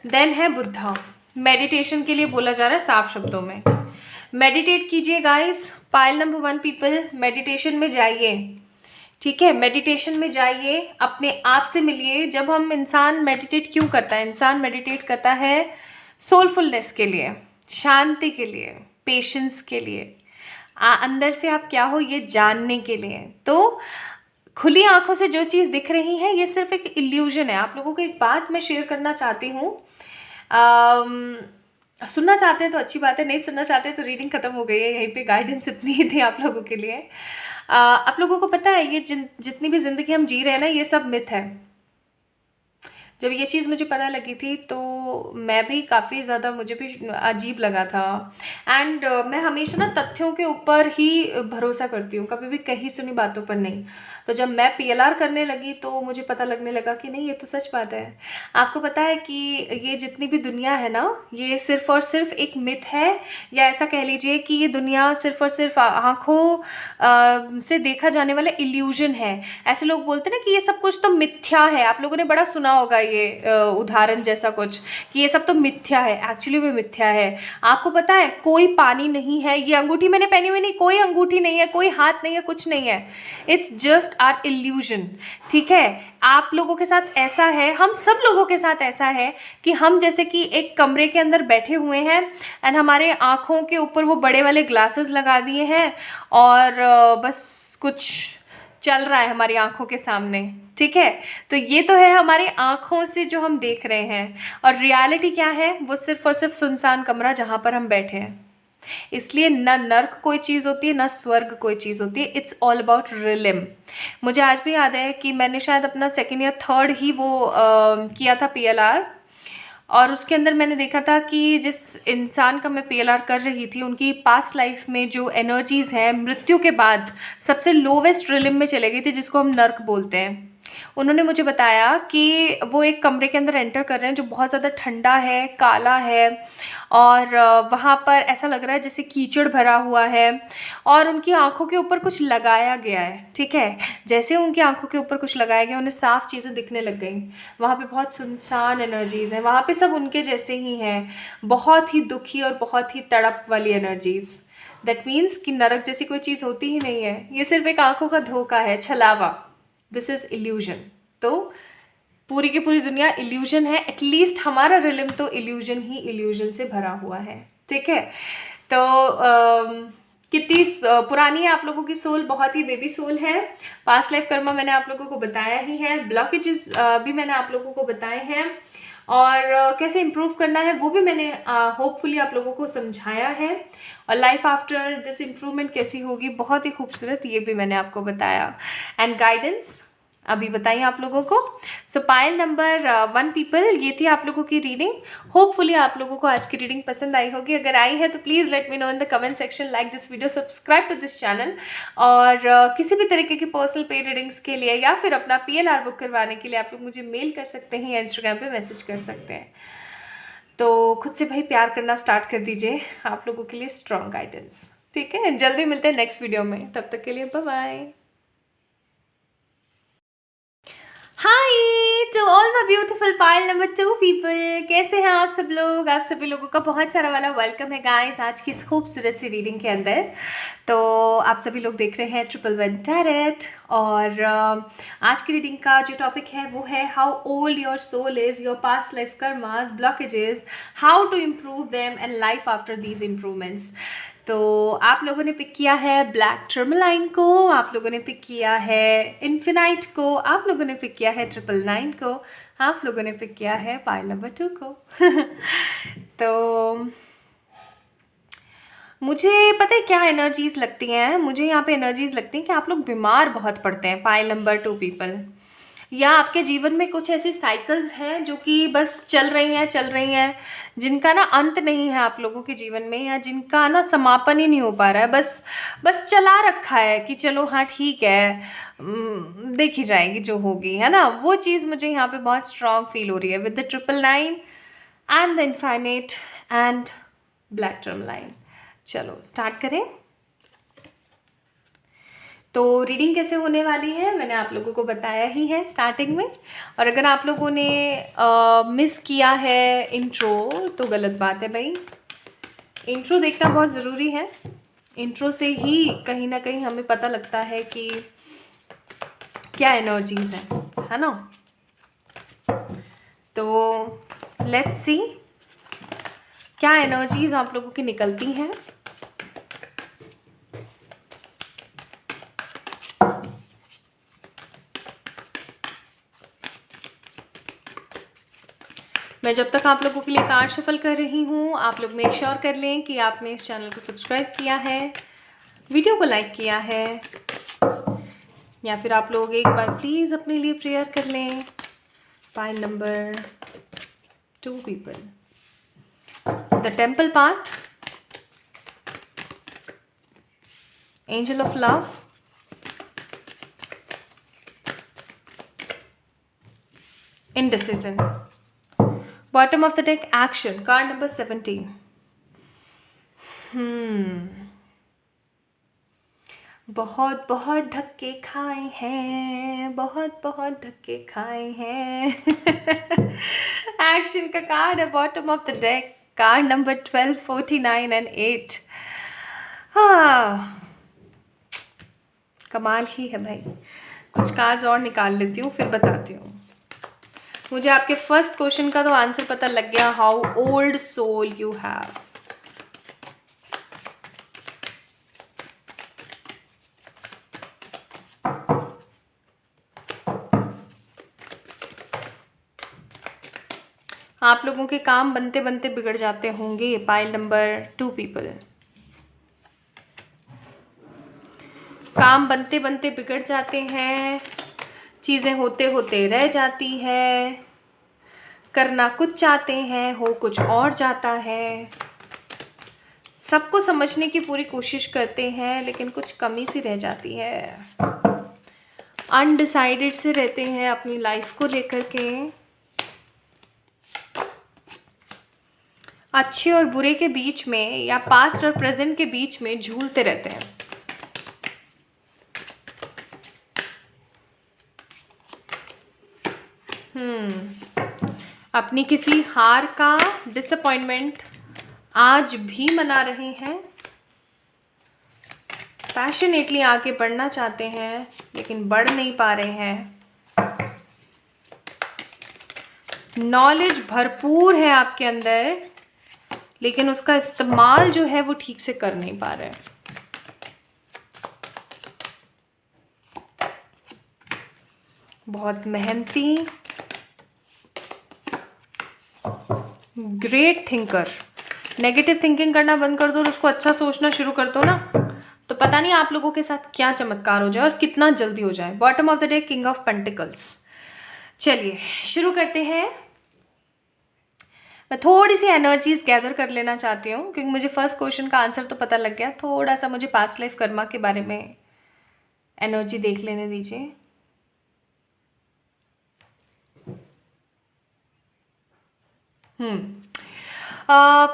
देन है बुद्धा। मेडिटेशन के लिए बोला जा रहा है साफ शब्दों में, मेडिटेट कीजिए guys. Pile number 1 people meditation में जाइए, ठीक है, मेडिटेशन में जाइए, अपने आप से मिलिए। जब हम इंसान मेडिटेट क्यों करता है? इंसान मेडिटेट करता है सोलफुलनेस के लिए, शांति के लिए, पेशेंस के लिए, अंदर से आप क्या हो ये जानने के लिए। तो खुली आंखों से जो चीज़ दिख रही है ये सिर्फ एक इल्यूजन है। आप लोगों को एक बात मैं शेयर करना चाहती हूँ। सुनना चाहते हैं तो अच्छी बात है, नहीं सुनना चाहते हैं तो रीडिंग खत्म हो गई है, यहीं पे गाइडेंस इतनी ही थी आप लोगों के लिए। आप लोगों को पता है ये जितनी भी ज़िंदगी हम जी रहे हैं ना, ये सब मिथ है। जब ये चीज़ मुझे पता लगी थी तो मैं भी काफ़ी ज़्यादा, मुझे भी अजीब लगा था। एंड मैं हमेशा ना तथ्यों के ऊपर ही भरोसा करती हूँ, कभी भी कहीं सुनी बातों पर नहीं। तो जब मैं पीएलआर करने लगी तो मुझे पता लगने लगा कि नहीं, ये तो सच बात है। आपको पता है कि ये जितनी भी दुनिया है ना, ये सिर्फ़ और सिर्फ एक मिथ है, या ऐसा कह लीजिए कि ये दुनिया सिर्फ़ और सिर्फ आँखों से देखा जाने वाला इल्यूजन है। ऐसे लोग बोलते हैं ना कि ये सब कुछ तो मिथ्या है। आप लोगों ने बड़ा सुना होगा ये उदाहरण जैसा कुछ, कि ये सब तो मिथ्या है। एक्चुअली में मिथ्या है। आपको पता है कोई पानी नहीं है, ये अंगूठी मैंने पहनी हुई नहीं, कोई अंगूठी नहीं है, कोई हाथ नहीं है, कुछ नहीं है। It's just are illusion. ठीक है, आप लोगों के साथ ऐसा है, हम सब लोगों के साथ ऐसा है कि हम जैसे कि एक कमरे के अंदर बैठे हुए हैं एंड हमारे आँखों के ऊपर वो बड़े वाले ग्लासेस लगा दिए हैं और बस कुछ चल रहा है हमारी आंखों के सामने। ठीक है, तो ये तो है हमारी आंखों से जो हम देख रहे हैं, और रियलिटी क्या है? वो सिर्फ और सिर्फ सुनसान कमरा जहाँ पर हम बैठे हैं। इसलिए ना नर्क कोई चीज़ होती है, ना स्वर्ग कोई चीज़ होती है। It's all about realm. मुझे आज भी याद है कि मैंने शायद अपना 2nd या 3rd ही वो किया था पीएलआर, और उसके अंदर मैंने देखा था कि जिस इंसान का मैं पीएलआर कर रही थी, उनकी पास्ट लाइफ में जो एनर्जीज़ हैं, मृत्यु के बाद सबसे लोवेस्ट रिलिम में चले गई थी, जिसको हम नर्क बोलते हैं। उन्होंने मुझे बताया कि वो एक कमरे के अंदर एंटर कर रहे हैं जो बहुत ज़्यादा ठंडा है, काला है, और वहाँ पर ऐसा लग रहा है जैसे कीचड़ भरा हुआ है, और उनकी आंखों के ऊपर कुछ लगाया गया है। ठीक है, जैसे उनकी आंखों के ऊपर कुछ लगाया गया, उन्हें साफ चीज़ें दिखने लग गई। वहाँ पे बहुत सुनसान एनर्जीज़ हैं, वहाँ पे सब उनके जैसे ही हैं, बहुत ही दुखी और बहुत ही तड़प वाली एनर्जीज़। दैट मीन्स कि नरक जैसी कोई चीज़ होती ही नहीं है, ये सिर्फ एक आंखों का धोखा है, छलावा। This is illusion. तो पूरी की पूरी दुनिया इल्यूजन है, एटलीस्ट हमारा रिलिम तो इल्यूजन ही इल्यूजन से भरा हुआ है। ठीक है, तो कितनी पुरानी है आप लोगों की सोल? बहुत ही बेबी सोल है। पास्ट लाइफ कर्मा मैंने आप लोगों को बताया ही है, ब्लॉकेजेस भी मैंने आप लोगों को बताए हैं, और कैसे इम्प्रूव करना है वो भी मैंने होपफुली आप लोगों को समझाया है, और लाइफ आफ्टर दिस इम्प्रूवमेंट कैसी होगी बहुत ही खूबसूरत, ये भी मैंने आपको बताया। एंड गाइडेंस अभी बताइए आप लोगों को। सो पायल नंबर 1 पीपल, ये थी आप लोगों की रीडिंग। होपफुली आप लोगों को आज की रीडिंग पसंद आई होगी। अगर आई है तो please let me know in the comment section, like this video, subscribe to this channel. और किसी भी तरीके की पर्सनल पे रीडिंग्स के लिए या फिर अपना पीएलआर बुक करवाने के लिए आप लोग मुझे मेल कर सकते हैं या इंस्टाग्राम पे मैसेज कर सकते हैं। तो खुद से भाई प्यार करना स्टार्ट कर दीजिए, आप लोगों के लिए स्ट्रॉन्ग गाइडेंस। ठीक है, जल्दी मिलते हैं नेक्स्ट वीडियो में, तब तक के लिए bye bye. Hi to all my beautiful Payal number 2 people, कैसे हैं आप सब लोग? आप सभी लोगों का बहुत सारा वाला वेलकम है गाइस आज की इस खूबसूरत सी रीडिंग के अंदर। तो आप सभी लोग देख रहे हैं 111 टैरेट, और आज की रीडिंग का जो टॉपिक है वो है how old your soul is, your past life karmas, blockages, how to improve them and life after these improvements. तो आप लोगों ने पिक किया है ब्लैक टर्मलाइन को, आप लोगों ने पिक किया है इन्फिनाइट को, आप लोगों ने पिक किया है 999 को, आप लोगों ने पिक किया है पायल नंबर 2 को। तो मुझे पता है क्या एनर्जीज़ लगती हैं, मुझे यहाँ पे एनर्जीज़ लगती हैं कि आप लोग बीमार बहुत पड़ते हैं पायल नंबर 2 पीपल, या आपके जीवन में कुछ ऐसी साइकिल्स हैं जो कि बस चल रही हैं, जिनका ना अंत नहीं है आप लोगों के जीवन में, या जिनका ना समापन ही नहीं हो पा रहा है, बस चला रखा है कि चलो हाँ ठीक है, देखी जाएगी जो होगी, है ना। वो चीज़ मुझे यहाँ पे बहुत स्ट्रॉन्ग फील हो रही है with the 999 and the infinite and black tourmaline. चलो स्टार्ट करें। तो रीडिंग कैसे होने वाली है मैंने आप लोगों को बताया ही है स्टार्टिंग में, और अगर आप लोगों ने मिस किया है इंट्रो तो गलत बात है भाई। इंट्रो देखना बहुत ज़रूरी है, इंट्रो से ही कहीं ना कहीं हमें पता लगता है कि क्या एनर्जीज हैं, है ना। तो लेट्स सी क्या एनर्जीज आप लोगों की निकलती हैं। मैं जब तक आप लोगों के लिए कार्ड शफल कर रही हूँ, आप लोग मेक श्योर कर लें कि आपने इस चैनल को सब्सक्राइब किया है, वीडियो को लाइक किया है, या फिर आप लोग एक बार प्लीज़ अपने लिए प्रेयर कर लें। Pile number 2 people, the temple path, angel of love, indecision, bottom of the deck action, card number 17. बहुत बहुत धक्के खाए हैं, बहुत बहुत धक्के खाए हैं। एक्शन का कार्ड है bottom of the deck, card number 12, 49 and 8। हाँ, कमाल ही है भाई। कुछ कार्ड्स और निकाल लेती हूँ फिर बताती हूँ। मुझे आपके फर्स्ट क्वेश्चन का तो आंसर पता लग गया, how old soul you have. आप लोगों के काम बनते बनते बिगड़ जाते होंगे। पाइल नंबर 2 पीपल, काम बनते बनते बिगड़ जाते हैं, चीज़ें होते होते रह जाती है, करना कुछ चाहते हैं, हो कुछ और जाता है, सबको समझने की पूरी कोशिश करते हैं लेकिन कुछ कमी सी रह जाती है, अनडिसाइडेड से रहते हैं अपनी लाइफ को लेकर के, अच्छे और बुरे के बीच में या पास्ट और प्रेजेंट के बीच में झूलते रहते हैं। अपनी किसी हार का डिसअपॉइंटमेंट आज भी मना रहे हैं, पैशनेटली आगे बढ़ना चाहते हैं लेकिन बढ़ नहीं पा रहे हैं। नॉलेज भरपूर है आपके अंदर लेकिन उसका इस्तेमाल जो है वो ठीक से कर नहीं पा रहे हैं। बहुत मेहनती, ग्रेट थिंकर। नेगेटिव थिंकिंग करना बंद कर दो और उसको अच्छा सोचना शुरू कर दो ना, तो पता नहीं आप लोगों के साथ क्या चमत्कार हो जाए और कितना जल्दी हो जाए। Bottom of the day king of pentacles. चलिए शुरू करते हैं। मैं थोड़ी सी एनर्जीज गैदर कर लेना चाहती हूँ क्योंकि मुझे फर्स्ट क्वेश्चन का आंसर तो पता लग गया, थोड़ा सा मुझे पास्ट लाइफ कर्मा के बारे में एनर्जी देख लेने दीजिए।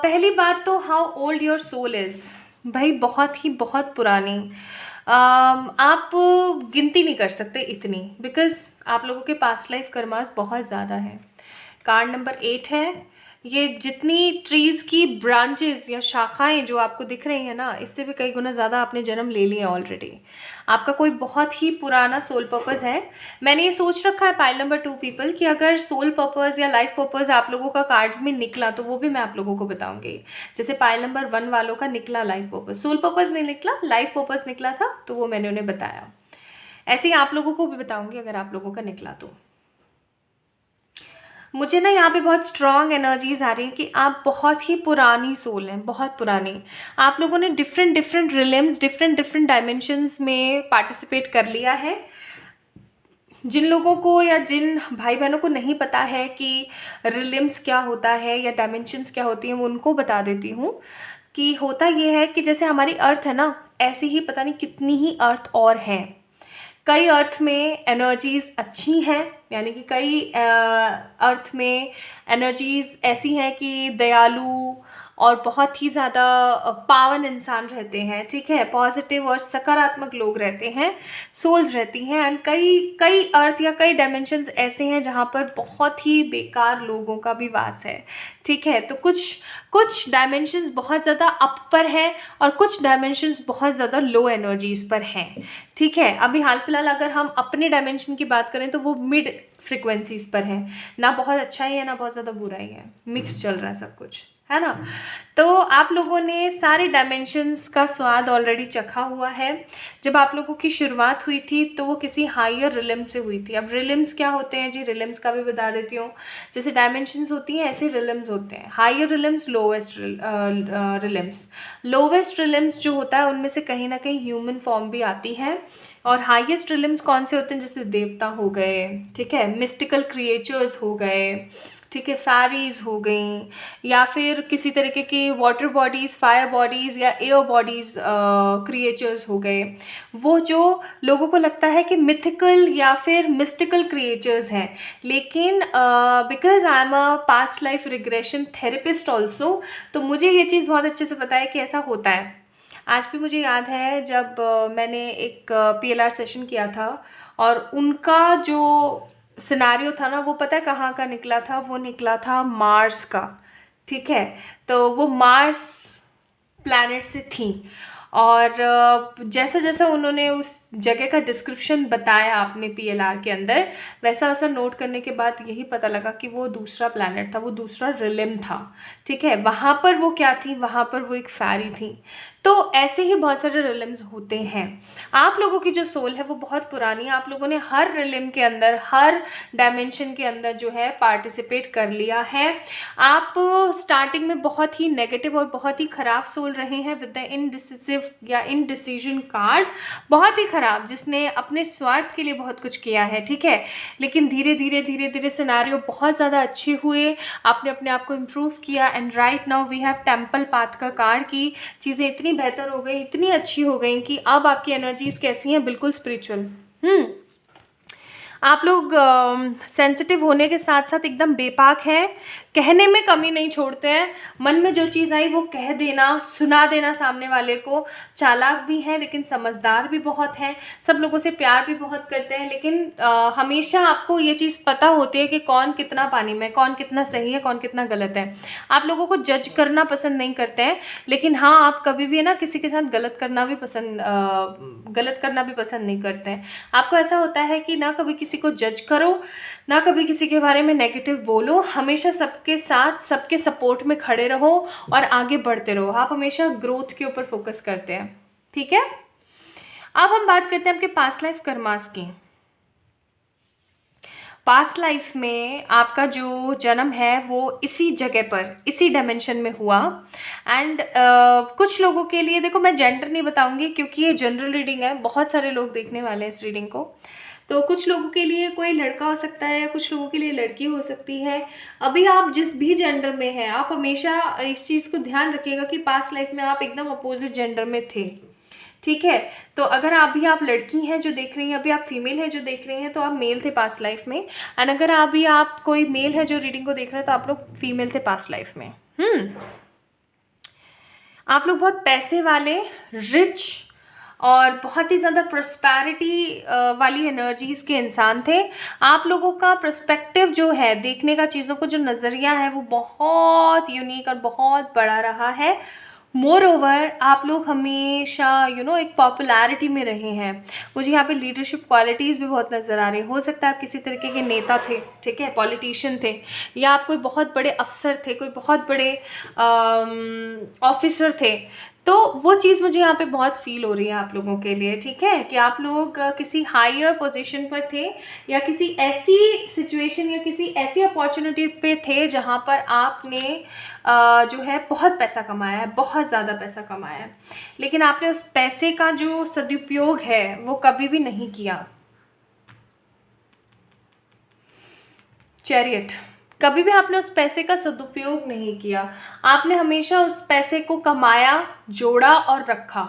पहली बात तो how old your soul is. भाई बहुत पुरानी, आप गिनती नहीं कर सकते इतनी, बिकॉज आप लोगों के पास्ट लाइफ कर्मास बहुत ज़्यादा है। कार्ड नंबर 8 है। ये जितनी ट्रीज़ की ब्रांचेस या शाखाएं जो आपको दिख रही हैं ना, इससे भी कई गुना ज़्यादा आपने जन्म ले लिया ऑलरेडी। आपका कोई बहुत ही पुराना सोल पर्पस है। मैंने ये सोच रखा है पाइल नंबर 2 पीपल कि अगर सोल पर्पस या लाइफ पर्पस आप लोगों का कार्ड्स में निकला तो वो भी मैं आप लोगों को बताऊंगी। जैसे पाइल नंबर 1 वालों का निकला लाइफ पर्पस, सोल पर्पस नहीं निकला, लाइफ पर्पस निकला था, तो वो मैंने उन्हें बताया। ऐसे ही आप लोगों को भी बताऊंगी अगर आप लोगों का निकला तो। मुझे ना यहाँ पे बहुत स्ट्रॉन्ग एनर्जीज आ रही हैं कि आप बहुत ही पुरानी सोल हैं, बहुत पुरानी। आप लोगों ने डिफरेंट रिलेम्स, डिफरेंट डायमेंशंस में पार्टिसिपेट कर लिया है। जिन लोगों को या जिन भाई बहनों को नहीं पता है कि रिलेम्स क्या होता है या डायमेंशंस क्या होती हैं, वो उनको बता देती हूँ कि होता ये है कि जैसे हमारी अर्थ है ना, ऐसे ही पता नहीं कितनी ही अर्थ और हैं। कई अर्थ में एनर्जीज़ अच्छी हैं, यानी कि कई अर्थ में एनर्जीज़ ऐसी हैं कि दयालु और बहुत ही ज़्यादा पावन इंसान रहते हैं, ठीक है, पॉजिटिव और सकारात्मक लोग रहते हैं, सोल्स रहती हैं। एंड कई कई अर्थ या कई डायमेंशंस ऐसे हैं जहाँ पर बहुत ही बेकार लोगों का भी वास है, ठीक है। तो कुछ कुछ डायमेंशंस बहुत ज़्यादा अप पर हैं और कुछ डायमेंशंस बहुत ज़्यादा लो एनर्जीज़ पर हैं, ठीक है। अभी हाल फिलहाल अगर हम अपने डायमेंशन की बात करें तो वो मिड फ्रिक्वेंसीज पर है, ना बहुत अच्छा ही है ना बहुत ज़्यादा बुरा ही है, मिक्स चल रहा है सब कुछ, है ना। तो आप लोगों ने सारे डायमेंशंस का स्वाद ऑलरेडी चखा हुआ है। जब आप लोगों की शुरुआत हुई थी तो वो किसी हायर रिलम से हुई थी। अब रिलम्स क्या होते हैं जी, रिलम्स का भी बता देती हूँ। जैसे डायमेंशंस होती हैं ऐसे रिलम्स होते हैं, हायर रिलम्स, लोवेस्ट रिलम्स। लोवेस्ट रिलम्स जो होता है उनमें से कहीं ना कहीं ह्यूमन फॉर्म भी आती है। और हाईएस्ट रिलम्स कौन से होते हैं, जैसे देवता हो गए, ठीक है, मिस्टिकल क्रिएचर्स हो गए, ठीक है, फैरीज हो गई, या फिर किसी तरीके की वाटर बॉडीज़, फायर बॉडीज़ या एयर बॉडीज़ क्रिएचर्स हो गए। वो जो लोगों को लगता है कि मिथिकल या फिर मिस्टिकल क्रिएचर्स हैं, लेकिन because I am a past life regression therapist also, तो मुझे ये चीज़ बहुत अच्छे से पता है कि ऐसा होता है। आज भी मुझे याद है जब मैंने एक PLR सेशन किया था और उनका जो सिनारियो था ना, वो पता है कहाँ का निकला था, वो निकला था मार्स का, ठीक है। तो वो मार्स प्लैनेट से थी और जैसा जैसा उन्होंने उस जगह का डिस्क्रिप्शन बताया आपने PLR के अंदर, वैसा वैसा नोट करने के बाद यही पता लगा कि वो दूसरा प्लैनेट था, वो दूसरा रिलिम था, ठीक है। वहाँ पर वो क्या थी, वहाँ पर वो एक फैरी थी। तो ऐसे ही बहुत सारे रिलिम्स होते हैं। आप लोगों की जो सोल है वो बहुत पुरानी है, आप लोगों ने हर रिलिम के अंदर, हर डायमेंशन के अंदर जो है पार्टिसिपेट कर लिया है। आप स्टार्टिंग में बहुत ही नेगेटिव और बहुत ही ख़राब सोल रहे हैं विद द इनडिसिसिव या इनडिसीजन कार्ड, बहुत ही ख़राब, जिसने अपने स्वार्थ के लिए बहुत कुछ किया है, ठीक है। लेकिन धीरे धीरे धीरे धीरे सिनारियो बहुत ज़्यादा अच्छे हुए, आपने अपने आप को इम्प्रूव किया and right now we have temple path का कार्ड की चीज़ें इतनी बेहतर हो गई, इतनी अच्छी हो गई कि अब आपकी एनर्जीज़ कैसी हैं, बिल्कुल स्पिरिचुअल। आप लोग सेंसिटिव होने के साथ साथ एकदम बेपाक हैं, कहने में कमी नहीं छोड़ते हैं, मन में जो चीज़ आई वो कह देना, सुना देना सामने वाले को। चालाक भी हैं लेकिन समझदार भी बहुत हैं, सब लोगों से प्यार भी बहुत करते हैं, लेकिन हमेशा आपको ये चीज़ पता होती है कि कौन कितना पानी में, कौन कितना सही है, कौन कितना गलत है। आप लोगों को जज करना पसंद नहीं करते हैं, लेकिन हाँ आप कभी भी ना किसी के साथ गलत करना भी पसंद नहीं करते हैं। आपको ऐसा होता है कि ना कभी किसी को जज करो, ना कभी किसी के बारे में नेगेटिव बोलो, हमेशा सबके साथ सबके सपोर्ट में खड़े रहो और आगे बढ़ते रहो। आप हमेशा ग्रोथ के ऊपर फोकस करते हैं, ठीक है। अब हम बात करते हैं आपके पास्ट लाइफ कर्मास की। पास्ट लाइफ में आपका जो जन्म है वो इसी जगह पर, इसी डायमेंशन में हुआ। एंड कुछ लोगों के लिए, देखो मैं जेंडर नहीं बताऊंगी क्योंकि ये जनरल रीडिंग है, बहुत सारे लोग देखने वाले हैं इस रीडिंग को। तो कुछ लोगों के लिए कोई लड़का हो सकता है या कुछ लोगों के लिए लड़की हो सकती है। अभी आप जिस भी जेंडर में हैं, आप हमेशा इस चीज़ को ध्यान रखिएगा कि पास्ट लाइफ में आप एकदम अपोजिट जेंडर में थे, ठीक है। तो अगर अभी आप लड़की हैं जो देख रही हैं, अभी आप फीमेल हैं जो देख रही हैं, तो आप मेल थे पास्ट लाइफ में। एंड अगर अभी आप कोई मेल है जो रीडिंग को देख रहे हैं तो आप लोग फीमेल थे पास्ट लाइफ में। आप लोग बहुत पैसे वाले, रिच और बहुत ही ज़्यादा प्रॉस्पेरिटी वाली एनर्जीज़ के इंसान थे। आप लोगों का पर्सपेक्टिव जो है, देखने का चीज़ों को जो नज़रिया है वो बहुत यूनिक और बहुत बड़ा रहा है। मोर ओवर आप लोग हमेशा एक पॉपुलैरिटी में रहे हैं। मुझे यहाँ पे लीडरशिप क्वालिटीज़ भी बहुत नज़र आ रही। हो सकता है आप किसी तरीके के नेता थे, ठीक है, पॉलिटिशियन थे, या आप कोई बहुत बड़े अफसर थे, कोई बहुत बड़े ऑफिसर थे। तो वो चीज़ मुझे यहाँ पे बहुत फील हो रही है आप लोगों के लिए, ठीक है, कि आप लोग किसी हायर पोजीशन पर थे या किसी ऐसी सिचुएशन या किसी ऐसी अपॉर्चुनिटी पे थे जहाँ पर आपने जो है बहुत पैसा कमाया है, बहुत ज़्यादा पैसा कमाया है, लेकिन आपने उस पैसे का जो सदुपयोग है वो कभी भी नहीं किया। चैरियट, कभी भी आपने उस पैसे का सदुपयोग नहीं किया। आपने हमेशा उस पैसे को कमाया, जोड़ा और रखा।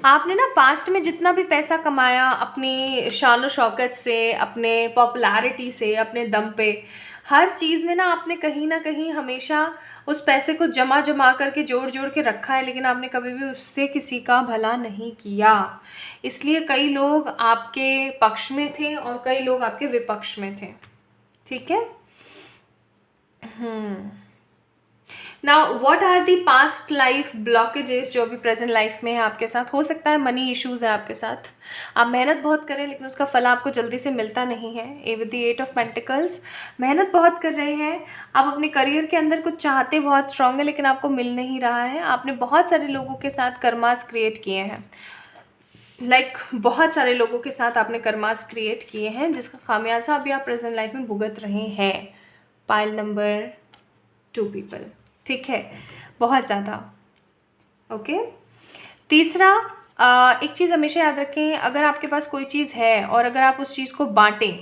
आपने ना पास्ट में जितना भी पैसा कमाया अपनी शान और शौकत से, अपने पॉपुलैरिटी से, अपने दम पे, हर चीज़ में ना आपने कहीं ना कहीं हमेशा उस पैसे को जमा जमा करके जोड़ जोड़ के रखा है, लेकिन आपने कभी भी उससे किसी का भला नहीं किया। इसलिए कई लोग आपके पक्ष में थे और कई लोग आपके विपक्ष में थे। ठीक है। Now what are the past life blockages जो भी प्रेजेंट लाइफ में है आपके साथ? हो सकता है मनी इश्यूज है आपके साथ, आप मेहनत बहुत करें लेकिन उसका फल आपको जल्दी से मिलता नहीं है। ए विद द 8 ऑफ पेंटिकल्स, मेहनत बहुत कर रहे हैं आप, अपने करियर के अंदर कुछ चाहते बहुत स्ट्रांग है लेकिन आपको मिल नहीं रहा है। आपने बहुत सारे लोगों के साथ कर्मास क्रिएट किए हैं, बहुत सारे लोगों के साथ आपने कर्मास क्रिएट किए हैं जिसका खामियाजा अभी आप प्रेजेंट लाइफ में भुगत रहे हैं। Pile number 2 people. ठीक है, बहुत ज़्यादा। ओके। तीसरा, एक चीज़ हमेशा याद रखें, अगर आपके पास कोई चीज़ है और अगर आप उस चीज़ को बांटें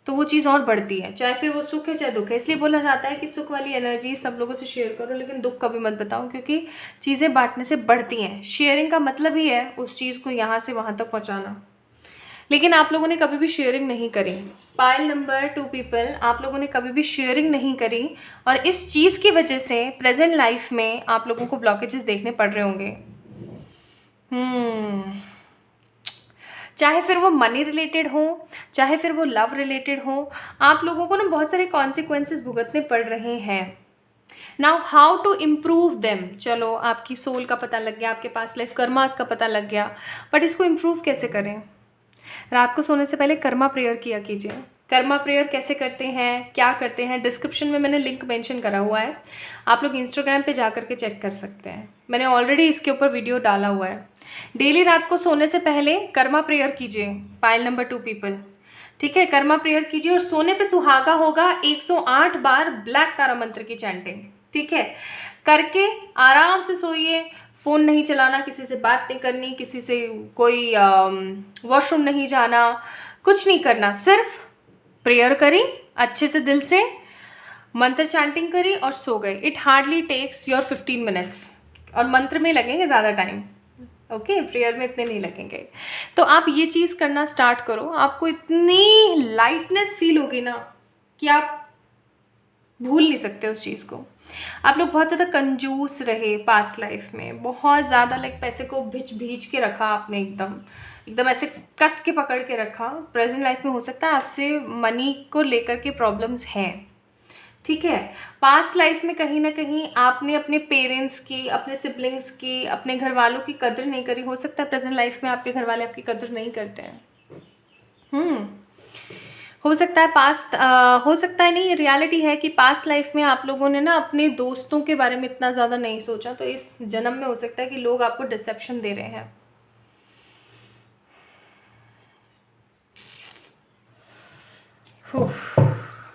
तो वो चीज़ और बढ़ती है, चाहे फिर वो सुख है चाहे दुख है। इसलिए बोला जाता है कि सुख वाली एनर्जी सब लोगों से शेयर करो लेकिन दुख कभी मत बताओ, क्योंकि चीज़ें बांटने से बढ़ती हैं। शेयरिंग का मतलब ही है उस चीज़ को यहाँ से वहाँ तक पहुँचाना, लेकिन आप लोगों ने कभी भी शेयरिंग नहीं करी। पाइल नंबर 2 पीपल, आप लोगों ने कभी भी शेयरिंग नहीं करी और इस चीज़ की वजह से प्रेजेंट लाइफ में आप लोगों को ब्लॉकेजेस देखने पड़ रहे होंगे। चाहे फिर वो मनी रिलेटेड हो, चाहे फिर वो लव रिलेटेड हो, आप लोगों को ना बहुत सारे कॉन्सिक्वेंसेस भुगतने पड़ रहे हैं। Now how to improve them? चलो, आपकी सोल का पता लग गया, आपके पास लाइफ कर्मास का पता लग गया, बट इसको इम्प्रूव कैसे करें? रात को सोने से पहले कर्मा प्रेयर किया कीजिए। कर्मा प्रेयर कैसे करते हैं, क्या करते हैं, डिस्क्रिप्शन में मैंने लिंक मेंशन करा हुआ है, आप लोग इंस्टाग्राम पे जा करके चेक कर सकते हैं। मैंने ऑलरेडी इसके ऊपर वीडियो डाला हुआ है। डेली रात को सोने से पहले कर्मा प्रेयर कीजिए, पाइल नंबर 2 पीपल। ठीक है, कर्मा प्रेयर कीजिए और सोने पे सुहागा होगा 108 बार ब्लैक तारा मंत्र की चैंटिंग। ठीक है, करके आराम से सोइए। फ़ोन नहीं चलाना, किसी से बात नहीं करनी, किसी से कोई वॉशरूम नहीं जाना, कुछ नहीं करना, सिर्फ प्रेयर करी अच्छे से, दिल से मंत्र चैंटिंग करी और सो गए। It hardly takes your 15 minutes और मंत्र में लगेंगे ज़्यादा टाइम। ओके, प्रेयर में इतने नहीं लगेंगे। तो आप ये चीज़ करना स्टार्ट करो, आपको इतनी लाइटनेस फील होगी ना कि आप भूल नहीं सकते उस चीज़ को। आप लोग बहुत ज़्यादा कंजूस रहे पास्ट लाइफ में, बहुत ज़्यादा पैसे को भींच के रखा आपने, एकदम ऐसे कस के पकड़ के रखा। प्रेजेंट लाइफ में हो सकता है आपसे मनी को लेकर के प्रॉब्लम्स हैं। ठीक है, पास्ट लाइफ में कहीं ना कहीं आपने अपने पेरेंट्स की, अपने सिबलिंग्स की, अपने घर वालों की कदर नहीं करी। हो सकता है प्रेजेंट लाइफ में आपके घर वाले आपकी कदर नहीं करते हैं। हो सकता है हो सकता है नहीं, ये रियलिटी है कि पास्ट लाइफ में आप लोगों ने ना अपने दोस्तों के बारे में इतना ज़्यादा नहीं सोचा, तो इस जन्म में हो सकता है कि लोग आपको डिसेप्शन दे रहे हैं।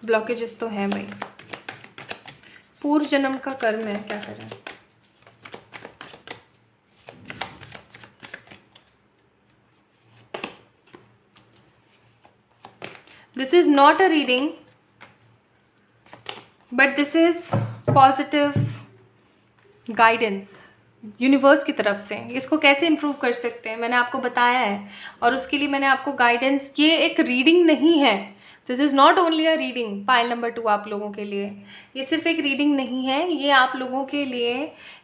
ब्लॉकेजेस तो हैं भाई, पूर्व जन्म का कर्म है, क्या करें। This is not a reading, but this is positive guidance universe की तरफ से। इसको कैसे इम्प्रूव कर सकते हैं मैंने आपको बताया है, और उसके लिए मैंने आपको गाइडेंस, ये एक रीडिंग नहीं है, this is not only a reading. Pile number 2 आप लोगों के लिए ये सिर्फ एक रीडिंग नहीं है, ये आप लोगों के लिए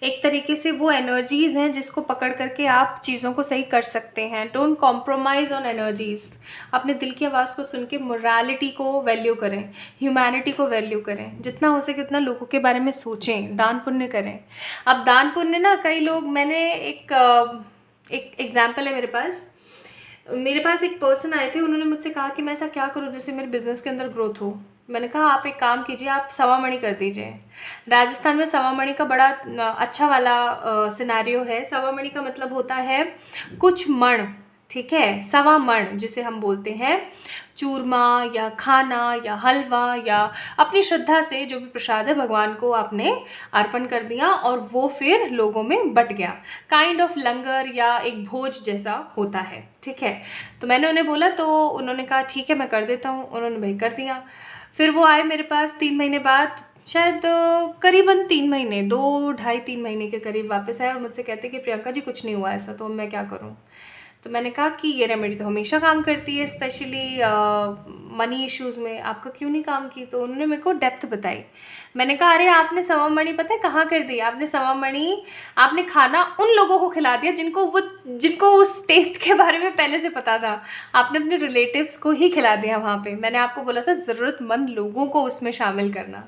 एक तरीके से वो एनर्जीज़ हैं जिसको पकड़ करके आप चीज़ों को सही कर सकते हैं। Don't compromise on energies. अपने दिल की आवाज़ को सुन के मोरालिटी को वैल्यू करें, ह्यूमैनिटी को वैल्यू करें, जितना हो सके उतना लोगों के बारे में सोचें, दान पुण्य करें। अब दान पुण्य ना, कई लोग, मैंने एक एग्जाम्पल है मेरे पास एक पर्सन आए थे, उन्होंने मुझसे कहा कि मैं ऐसा क्या करूं जिससे मेरे बिज़नेस के अंदर ग्रोथ हो। मैंने कहा आप एक काम कीजिए, आप सवा मणि कर दीजिए। राजस्थान में सवा मणि का बड़ा अच्छा वाला सिनेरियो है। सवा मणि का मतलब होता है कुछ मण, ठीक है, सवा मण जिसे हम बोलते हैं, चूरमा या खाना या हलवा या अपनी श्रद्धा से जो भी प्रसाद है भगवान को आपने अर्पण कर दिया और वो फिर लोगों में बट गया। काइंड ऑफ लंगर या एक भोज जैसा होता है। ठीक है, तो मैंने उन्हें बोला, तो उन्होंने कहा ठीक है मैं कर देता हूँ। उन्होंने भाई कर दिया। फिर वो आए मेरे पास 3 महीने बाद, शायद करीबन 3 महीने, 2 ढाई 3 महीने के करीब वापस आए और मुझसे कहते कि प्रियंका जी कुछ नहीं हुआ ऐसा, तो मैं क्या करूं। तो मैंने कहा कि ये रेमेडी तो हमेशा काम करती है, स्पेशली मनी इश्यूज़ में, आपका क्यों नहीं काम की। तो उन्होंने मेरे को डेप्थ बताई। मैंने कहा अरे आपने सवा मणि पता है कहाँ कर दी, आपने सवा मणि, आपने खाना उन लोगों को खिला दिया जिनको उस टेस्ट के बारे में पहले से पता था। आपने अपने रिलेटिव्स को ही खिला दिया वहाँ पे। मैंने आपको बोला था ज़रूरतमंद लोगों को उसमें शामिल करना,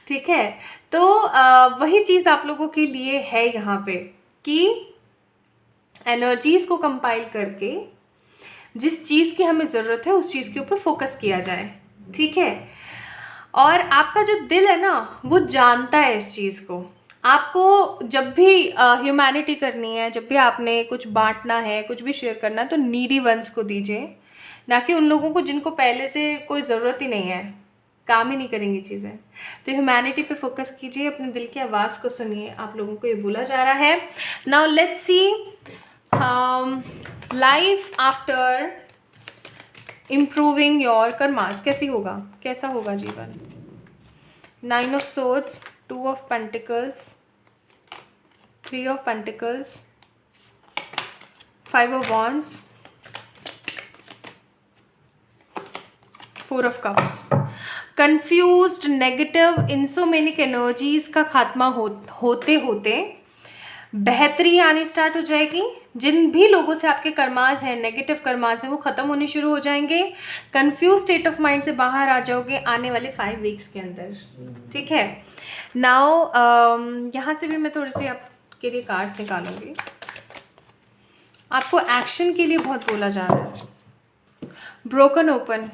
ठीक है। तो वही चीज़ आप लोगों के लिए है यहाँ पे कि एनर्जीज़ को कंपाइल करके जिस चीज़ की हमें ज़रूरत है उस चीज़ के ऊपर फोकस किया जाए, ठीक है। और आपका जो दिल है ना वो जानता है इस चीज़ को। आपको जब भी ह्यूमैनिटी करनी है, जब भी आपने कुछ बांटना है, कुछ भी शेयर करना है, तो नीडी वंस को दीजिए, ना कि उन लोगों को जिनको पहले से कोई ज़रूरत ही नहीं है, काम ही नहीं करेंगी चीज़ें। तो ह्यूमैनिटी पे फोकस कीजिए, अपने दिल की आवाज़ को सुनिए, आप लोगों को ये बोला जा रहा है। Now let's see life after improving your karmas, कैसी होगा, कैसा होगा जीवन। 9 of swords, 2 of pentacles, 3 of pentacles, 5 of wands, 4 of cups. Confused, negative, insomniac energies का खात्मा होते होते बेहतरी आनी स्टार्ट हो जाएगी। जिन भी लोगों से आपके कर्माज हैं, नेगेटिव कर्माज हैं, वो ख़त्म होने शुरू हो जाएंगे। कंफ्यूज स्टेट ऑफ माइंड से बाहर आ जाओगे आने वाले 5 वीक्स के अंदर, ठीक है। नाउ यहाँ से भी मैं थोड़ी सी आपके लिए कार्ड्स निकालूंगी। आपको एक्शन के लिए बहुत बोला जा रहा है। ब्रोकन ओपन,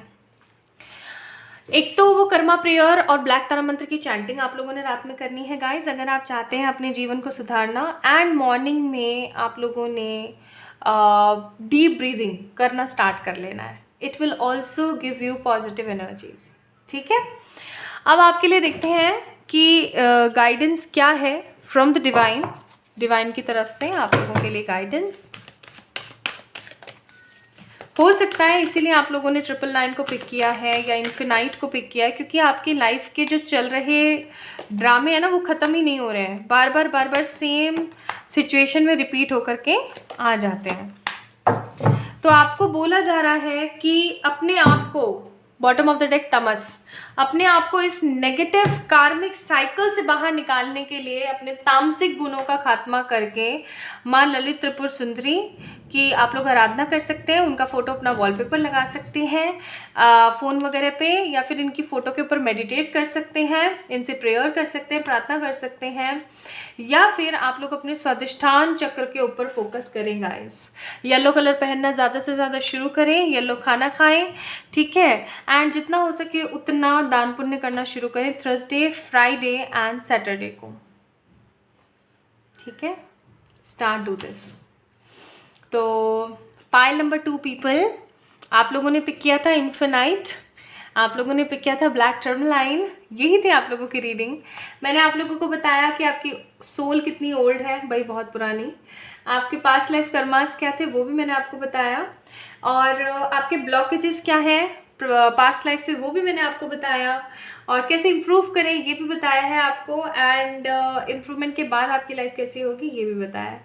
एक तो वो कर्मा प्रेयर और ब्लैक तारा मंत्र की चैंटिंग आप लोगों ने रात में करनी है गाइज, अगर आप चाहते हैं अपने जीवन को सुधारना। एंड मॉर्निंग में आप लोगों ने डीप ब्रीदिंग करना स्टार्ट कर लेना है। It will also give you positive energies, ठीक है। अब आपके लिए देखते हैं कि गाइडेंस क्या है फ्रॉम द डिवाइन की तरफ से आप लोगों के लिए गाइडेंस हो सकता है। इसीलिए आप लोगों ने 999 को पिक किया है या इन्फिनाइट को पिक किया है, क्योंकि आपकी लाइफ के जो चल रहे ड्रामे हैं ना वो ख़त्म ही नहीं हो रहे हैं, बार बार सेम सिचुएशन में रिपीट होकर के आ जाते हैं। तो आपको बोला जा रहा है कि अपने आप को, बॉटम ऑफ द डेक तमस, अपने आप को इस नेगेटिव कार्मिक साइकिल से बाहर निकालने के लिए अपने तामसिक गुणों का खात्मा करके माँ ललित त्रिपुर सुंदरी की आप लोग आराधना कर सकते हैं। उनका फ़ोटो अपना वॉलपेपर लगा सकते हैं फ़ोन वगैरह पे, या फिर इनकी फ़ोटो के ऊपर मेडिटेट कर सकते हैं, इनसे प्रेयर कर सकते हैं, प्रार्थना कर सकते हैं, या फिर आप लोग अपने स्वादिष्ठान चक्र के ऊपर फोकस करें गाइस। येलो कलर पहनना ज़्यादा से ज़्यादा शुरू करें, येलो खाना खाएं, ठीक है। एंड जितना हो सके उतना दान पुण्य करना शुरू करें थर्सडे, फ्राइडे एंड सैटरडे को, ठीक है। Start do this. तो पाइल नंबर 2 पीपल, आप लोगों ने पिक किया था इन्फिनाइट, आप लोगों ने पिक किया था ब्लैक टर्मलाइन। यही थी आप लोगों की रीडिंग। मैंने आप लोगों को बताया कि आपकी सोल कितनी ओल्ड है, भाई बहुत पुरानी। आपके पास्ट लाइफ कर्मास क्या थे वो भी मैंने आपको बताया, और आपके ब्लॉकेजेस क्या हैं पास्ट लाइफ से वो भी मैंने आपको बताया, और कैसे इम्प्रूव करें ये भी बताया है आपको। एंड इम्प्रूवमेंट के बाद आपकी लाइफ कैसी होगी ये भी बताया है।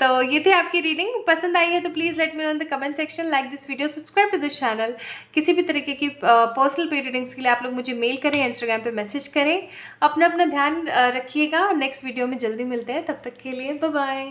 तो ये थी आपकी रीडिंग। पसंद आई है तो please let me know in the comment section, like this video, subscribe to this channel. किसी भी तरीके की पर्सनल पेड रीडिंग्स के लिए आप लोग मुझे मेल करें, इंस्टाग्राम पे मैसेज करें। अपना ध्यान रखिएगा। नेक्स्ट वीडियो में जल्दी मिलते हैं, तब तक के लिए बाय बाय।